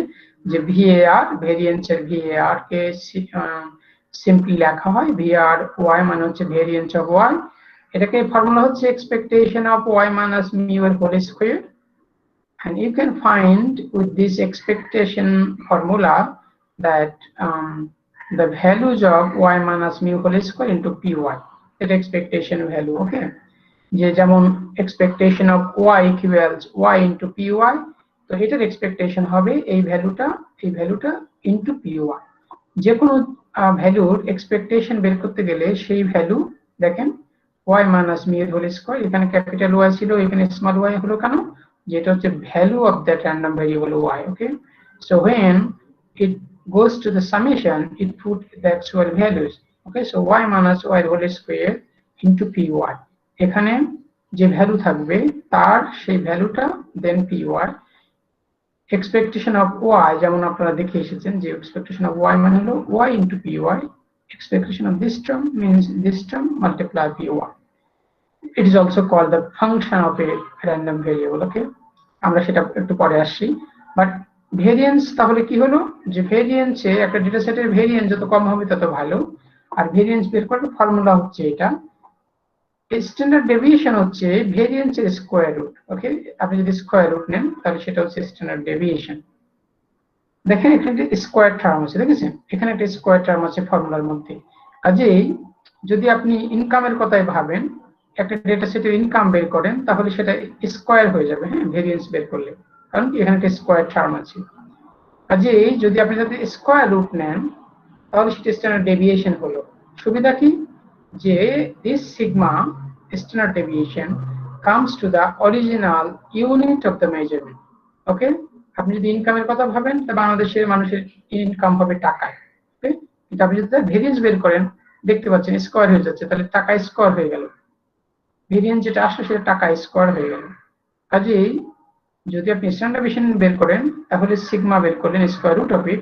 যে ভিএআর ভেরিয়েন্সের ভিএআর কে সিম্পলি লেখা হয় ভিআর ওয়াই মানে হচ্ছে ভেরিয়েন্স অফ ওয়াই। এটাকে ফর্মুলা হচ্ছে expectation of Y minus mu এর whole square. And you can find with this expectation formula that the values of y minus mu whole square into py, that expectation value. Okay, যে যেমন expectation of y equals y into py, তো এটার expectation হবে এই ভ্যালুটা into py। যে কোনো ভ্যালুর expectation বের করতে গেলে সেই ভ্যালু দেখেন y minus mu whole square, এখানে ক্যাপিটাল y ছিল এখানে স্মল y হলো কেন? যেটা হচ্ছে value of that random variable y. Okay, so when it goes to the summation it put the actual values. Okay, so y minus y whole square into py, এখানে যে value থাকবে তার সেই ভ্যালুটা দেন py। এক্সপেকটেশন অফ y যেমন আপনারা দেখে এসেছেন যে এক্সপেকটেশন অফ y মানে হলো y into py, expectation of this term means this term multiply py. It is also called the function of a random variable. Okay, আমরা সেটা একটু পরে আসছি। বাট ভেরিয়েন্স তাহলে কি হলো? যে ভেরিয়েন্সে একটা ডেটা সেটের ভেরিয়েন্স যত কম হবে তত ভালো। আর ভেরিয়েন্স বের করার ফর্মুলা হচ্ছে এটা। স্ট্যান্ডার্ড ডেভিয়েশন হচ্ছে ভেরিয়েন্সের স্কয়ার রুট। ওকে, আপনি যদি স্কয়ার রুট নেন তাহলে সেটা হচ্ছে স্ট্যান্ডার্ড ডেভিয়েশন। দেখেন এখানে একটা স্কয়ার টার্ম আছে, দেখেছেন এখানে একটা স্কয়ার টার্ম আছে ফর্মুলার মধ্যে। কাজেই যদি আপনি ইনকামের কথাই ভাবেন, একটা ডেটা সেটের ইনকাম বের করেন তাহলে সেটা স্কয়ার হয়ে যাবে, হ্যাঁ, ভেরিয়েন্স বের করলে, কারণ এখানে একটা স্কয়ার টার্ম আছে। কাজেই যদি আপনি যদি স্কয়ার রুট নেন তাহলে সেটা স্ট্যান্ডার্ড ডেভিয়েশন হলো। সুবিধা কি? যে this sigma standard deviation comes to the original unit of the measurement. ওকে, আপনি যদি ইনকামের কথা ভাবেন তাহলে বাংলাদেশের মানুষের ইনকাম হবে টাকায়। ওকে, কিন্তু আপনি যদি ভেরিয়েন্স বের করেন দেখতে পাচ্ছেন স্কয়ার হয়ে যাচ্ছে, তাহলে টাকা স্কয়ার হয়ে গেল, ভেরিয়েন্স যেটা আসলে সেটা টাকা স্কয়ার হয়ে গেল। কাজেই যদি আপনি স্ট্যান্ডার্ড ডেভিয়েশন বের করেন তাহলে সিগমা বের করলেন square root of it,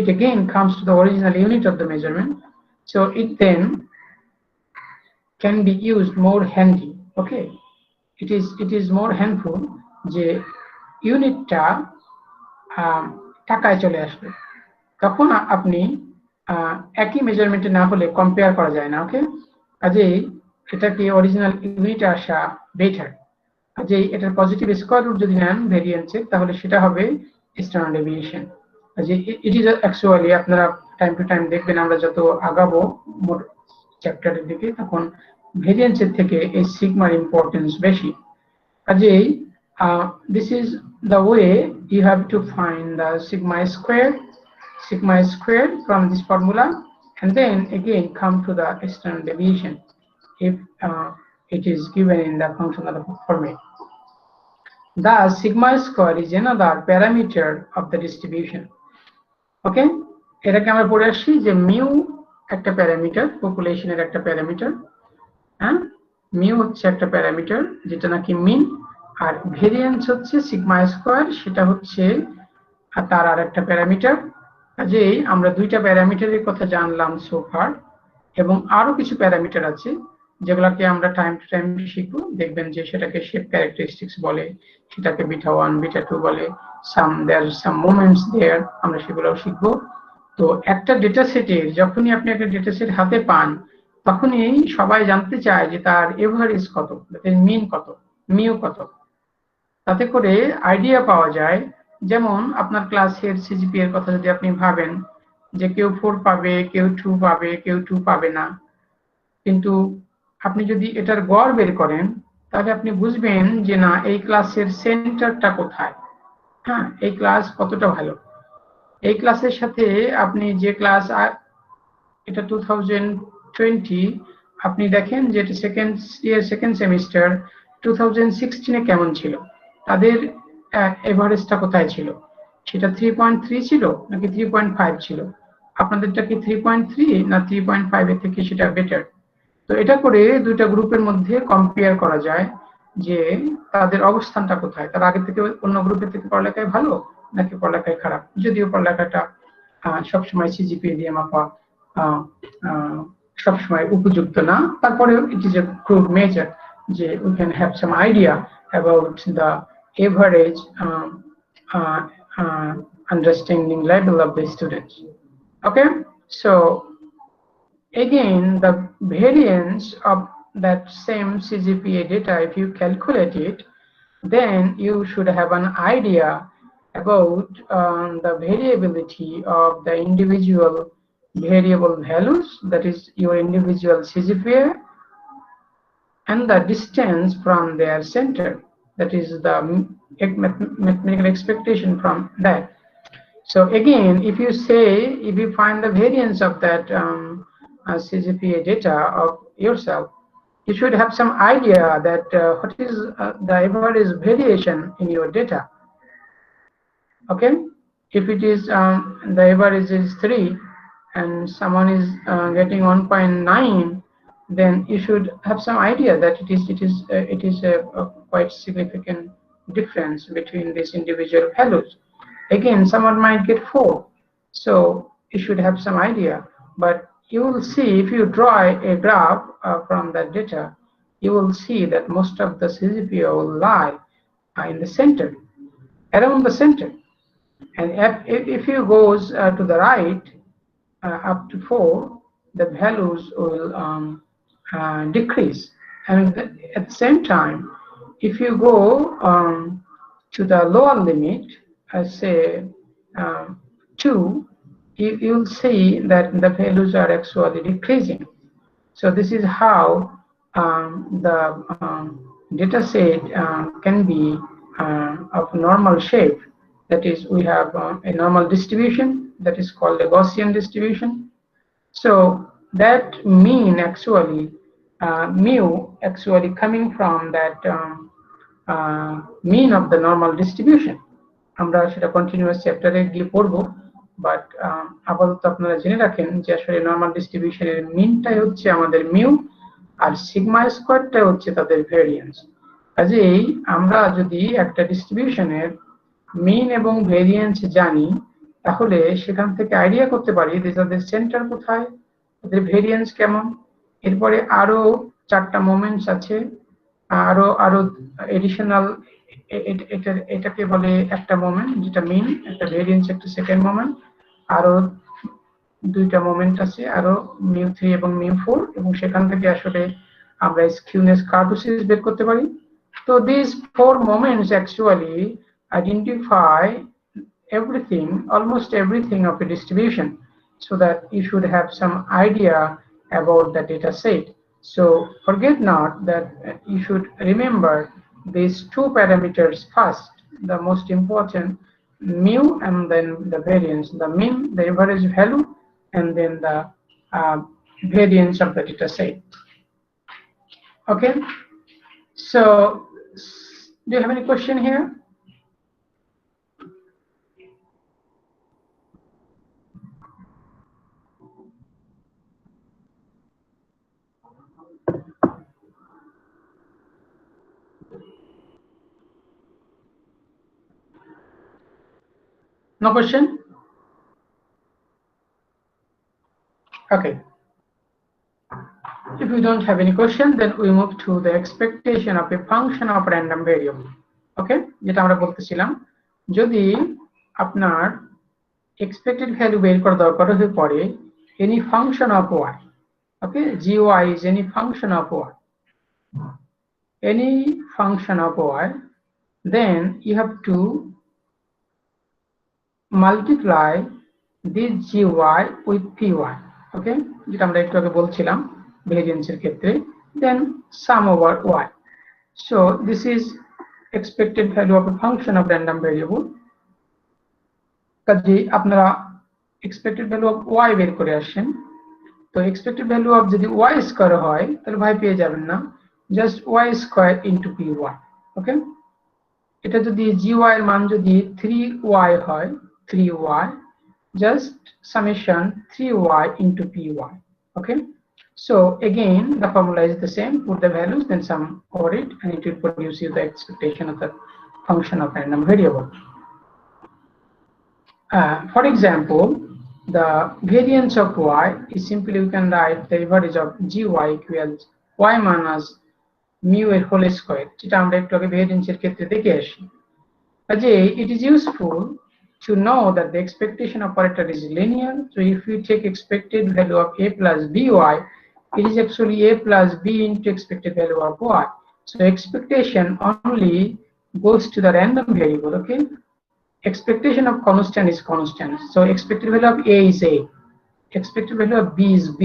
it again comes to the original unit of the measurement, so it then can be used more handy. Okay, it is more handful যে ইউনিটটা টাকায় চলে আসবে, তখন আপনি একই মেজারমেন্টে না হলে কম্পেয়ার করা যায় না। ওকে, কাজেই এটাকে অরিজিনাল ইউনিটে আসা বেটার। যে এটার পজিটিভ স্কয়ার রুট যদি নেন ভেরিয়েন্সের, তাহলে সেটা হবে স্ট্যান্ডার্ড ডেভিয়েশন। যে ইট ইজ অ্যাকচুয়ালি, আপনারা টাইম টু টাইম দেখবেন আমরা যত আগাবো মোট চ্যাপ্টারের দিকে, তখন ভেরিয়েন্সের থেকে এই সিগমার ইম্পর্টেন্স বেশি। কাজেই this is the way you have to find the sigma square from this formula, and then again come to the standard deviation if it is given in the functional format. The sigma square is another parameter of the distribution. Okay, এটাকে আমরা পড়ে আসছি যে mu একটা parameter, পপুলেশনের একটা parameter. হ্যাঁ, mu হচ্ছে একটা প্যারামিটার যেটা নাকি মিন, আর ভেরিয়েন্স হচ্ছে সিগমা স্কয়ার, সেটা হচ্ছে তার আর একটা প্যারামিটার। কাজেই আমরা দুইটা প্যারামিটারের কথা জানলাম সোফার, এবং আরো কিছু প্যারামিটার আছে যেগুলোকে আমরা টাইম টু টাইম শিখবো। দেখবেন যে সেটাকে শেপ ক্যারেক্টারিস্টিক্স বলে, সেটাকে বিটা 1 বিটা 2 বলে, সাম মোমেন্টস দেয়ার, আমরা সেগুলোও শিখবো। তো একটা ডেটা সেটের যখনই আপনি একটা ডেটা সেট হাতে পান, তখনই সবাই জানতে চায় যে তার এভারেজ কত, মিন কত, মিউ কত। তাতে করে আইডিয়া পাওয়া যায়। যেমন আপনার ক্লাসের সিজিপি এর কথা যদি আপনি ভাবেন, যে কেউ 4 পাবে, কেউ 2 পাবে, কেউ 2 পাবে না, কিন্তু আপনি যদি এটার গড় বের করেন, তাহলে আপনি বুঝবেন যে না, এই ক্লাসের সেন্টারটা কোথায়। হ্যাঁ, এই ক্লাস কতটা ভালো। এই ক্লাসের সাথে আপনি যে ক্লাস, এটা 2020, আপনি দেখেন যে এটা সেকেন্ড সেমিস্টার 2016 কেমন ছিল, তাদের এভারেজটা কোথায় ছিল, সেটা 3.3 ছিল নাকি 3.5 ছিল, আপনাদেরটা কি 3.3 না 3.5 এর থেকে সেটা বেটার। তো এটা করে দুইটা গ্রুপের মধ্যে কম্পেয়ার করা যায় যে তাদের অবস্থানটা কোথায়, তার আগে থেকে অন্য গ্রুপের থেকে পড়ালেখায় ভালো নাকি পড়ালেখায় খারাপ। যদিও পড়ালেখাটা সবসময় সিজিপি দিয়ে মাপা সবসময় উপযুক্ত না, তারপরেও it is a good measure যে we can have some idea about the average understanding level of the students. Okay, so again the variance of that same CGPA data, if you calculate it, then you should have an idea about the variability of the individual variable values, that is your individual CGPA, and the distance from their center, that is the mathematical expectation from that. So again, if you find the variance of that CGPA data of yourself, you should have some idea that what is the average variation in your data. Okay, if it is the average is 3 and someone is getting 1.9, then you should have some idea that it is a quite significant difference between these individual values. Again, someone might get 4, so you should have some idea. But you will see, if you draw a graph from that data, you will see that most of the CGPA will lie in the center, around the center. And if you goes to the right up to 4, the values will decrease. And at the same time, if you go to the lower limit, say 2, you'll see that the values are actually decreasing. So this is how the data set can be of normal shape. That is, we have a normal distribution that is called a Gaussian distribution. So that mean actually, mu actually coming from that mean of the normal distribution. আমরা সেটা continuous চ্যাপ্টারে গিয়ে পড়বো, but আপাতত আপনারা জেনে রাখেন যে আসলে নরমাল ডিস্ট্রিবিউশনের মিনটাই হচ্ছে আমাদের মিউ, আর সিগমা স্কয়ারটা হচ্ছে তাদের ভেরিয়েন্স। কাজেই আমরা যদি একটা ডিস্ট্রিবিউশনের মিন এবং ভেরিয়েন্স জানি, তাহলে সেখান থেকে আইডিয়া করতে পারি যে তাদের সেন্টার কোথায়, তাদের ভেরিয়েন্স কেমন। এরপরে আরো 4টা মোমেন্টস আছে, আরো এডিশনাল, এটাকে বলে একটা মোমেন্ট যেটা মিন, একটা ভেরিয়েন্স, একটা সেকেন্ড মোমেন্ট, আরো 2টা মোমেন্ট আছে, আরো μ3 এবং μ4, এবং সেখান থেকে আসলে আমরা স্কিউনেস কার্টোসিস বের করতে পারি। So these 4 moments actually identify everything, almost everything of a distribution, so that you should have some idea about the data set. So forget not that you should remember these 2 parameters first, the most important, mu and then the variance, the mean, the average value, and then the variance of the data set. Okay, so do you have any question here? No question? Okay. If we don't have any question, then we move to the expectation of a function of random variable. Okay, যেটা আমরা বলতেছিলাম, যদি আপনার expected value বের করা দরকার হয়ে পড়ে any function of y, okay, gy is any function of y, any function of y, then you have to multiply this gy with py, okay, যেটা আমরা একটু আগে বলছিলাম ভেরিয়েন্সের ক্ষেত্রে, then sum over y. So this is expected value of a function of random variable. কাজে আপনারা expected value of y বের করে আসেন, তো expected value of যদি y স্কয়ার হয় তাহলে ভাই পেয়ে যাবেন না, just y square into py, ওকে। এটা যদি gy এর মান যদি 3y হয়, 3y, just summation 3y into py, okay. So again the formula is the same, put the values then sum over it and it will produce you the expectation of the function of random variable. For example, the variance of y is simply we can write the average of gy equals y minus mu এর whole square, যেটা আমরা একটু আগে ভেরিয়েন্সের ক্ষেত্রে দেখে আসি। কাজে it is useful to know that the expectation operator is linear. So if you take expected value of a plus by, it is actually a plus b into expected value of y. So expectation only goes to the random variable, okay. Expectation of constant is constant. So expected value of a is a, expected value of b is b,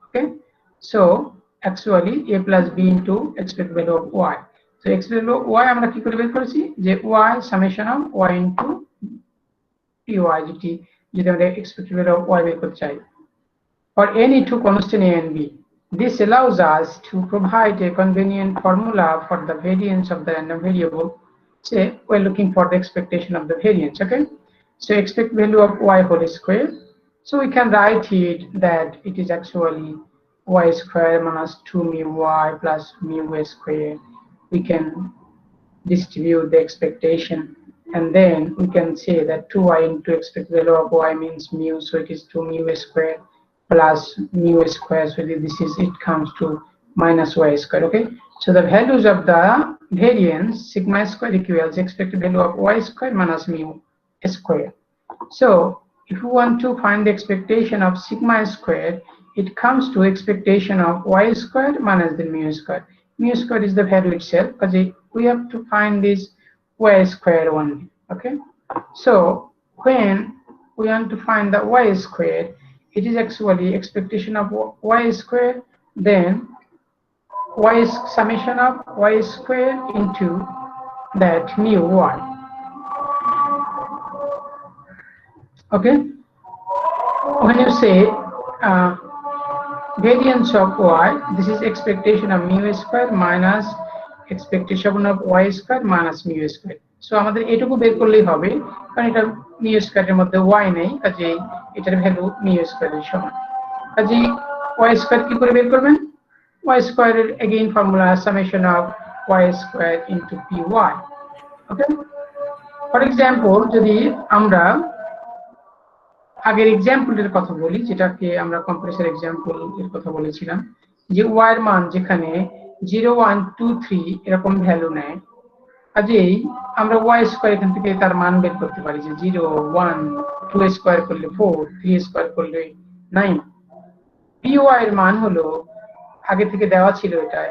okay. So actually a plus b into expected value of y. So expected value of y আমরা কি করে বের করেছি যে y summation of y into py, যেটি যদি আমরা expected value of y বের করতে চাই for any two constant a and b. This allows us to provide a convenient formula for the variance of the random variable. Say we're looking for the expectation of the variance, okay. So expected value of y whole square, so we can write it that it is actually y square minus 2 mu y plus mu y square. We can distribute the expectation and then we can say that 2y into expected value of y means mu, so it is 2 mu square plus mu square, so this is, it comes to minus y square, okay. So the values of the variance sigma square equals expected value of y square minus mu square. So if you want to find the expectation of sigma square, it comes to expectation of y square minus the mu square. Mu square is the value itself, because we have to find this y square only, okay. So when we want to find the y square, it is actually expectation of y square, then y summation of y square into that mu y, okay. When you say variance of y, this is expectation of mu square minus expectation of y square minus mu square. So আমাদের এটুকু বের করলেই হবে, কারণ এটা mu square এর মধ্যে y নেই, কাজেই এটার ভ্যালু mu square এর সমান। কাজেই y square কি করে বের করবেন, y square এর again formula summation of y square into py, okay. For example, যদি আমরা আগের এক্সাম্পলের কথা বলি, যেটাকে আমরা কম্প্রেসর এক্সাম্পল এর কথা বলেছিলাম, যে y এর মান যেখানে 0 1 2 3 এরকম ভ্যালু নেয়, কাজেই আমরা y স্কয়ার এখান থেকে তার মান বের করতে পারি যে 0 1 2 স্কয়ার করলে 4 3 স্কয়ার করলে 9। py এর মান হলো আগে থেকে দেওয়া ছিল এটা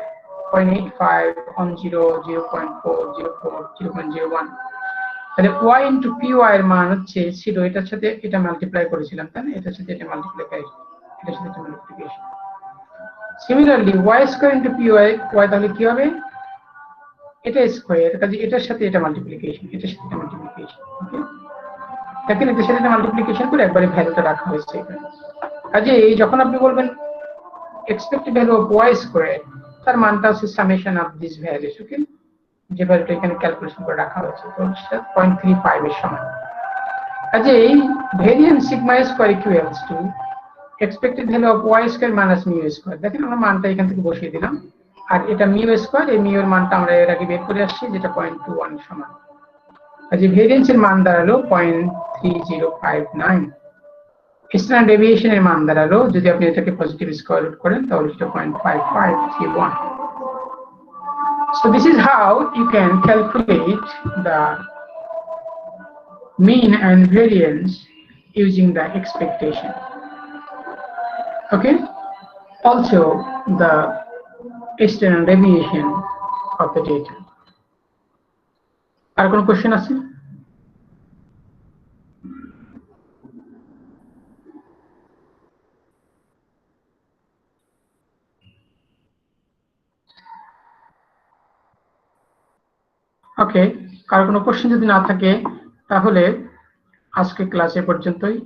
0.85 on 0, 0.4, 0.4, 0.01। তাহলে y ইন্টু পি ওয়াই এর মান হচ্ছে ছিল এটার সাথে এটা মাল্টিপ্লাই করেছিলাম, তাই না? এটার সাথে এটা মাল্টিপ্লাই, এটার সাথে এটা multiplication. Similarly y square into P Y, y তাহলে কি হবে? এটা স্কয়ার, কাজে এটার সাথে এটা মাল্টিপ্লিকেশন, এটার সাথে এটা মাল্টিপ্লিকেশন। ওকে, দেখেন এটার সাথে এটা মাল্টিপ্লিকেশন করে একবারে ভ্যালুটা রাখা হয়েছে এখানে। কাজে যখন আপনি বলবেন expected value of y square, তার মানটা হচ্ছে সামেশন অফ দিস ভ্যালুস। ওকে, যে ভ্যালুটা এখানে ক্যালকুলেশন করে রাখা হয়েছে, তো সেটা 0.35 এর সমান। কাজে এই variance sigma square equals to expected value of y square minus mu square। দেখেন আমরা মানটা এখান থেকে বসিয়ে দিলাম, আর এটা মিউ স্কয়ার, এই মিউ এর মানটা আমরা এর আগে বের করে আসছি, যেটা 0.21 এর সমান। কাজে ভেরিয়েন্সের মান দাঁড়ালো 0.3059। স্ট্যান্ডার্ড ডেভিয়েশন এর মান দাঁড়ালো, যদি আপনি এটাকে পজিটিভ স্কয়ার রুট করেন তাহলে সেটা 0.5531। So this is how you can calculate the mean and variance using the expectation. Okay, also the standard deviation of the data. আর কোনো কোশ্চেন আছে? ওকে, কার কোনো কোশ্চেন যদি না থাকে তাহলে আজকে ক্লাস এ পর্যন্তই।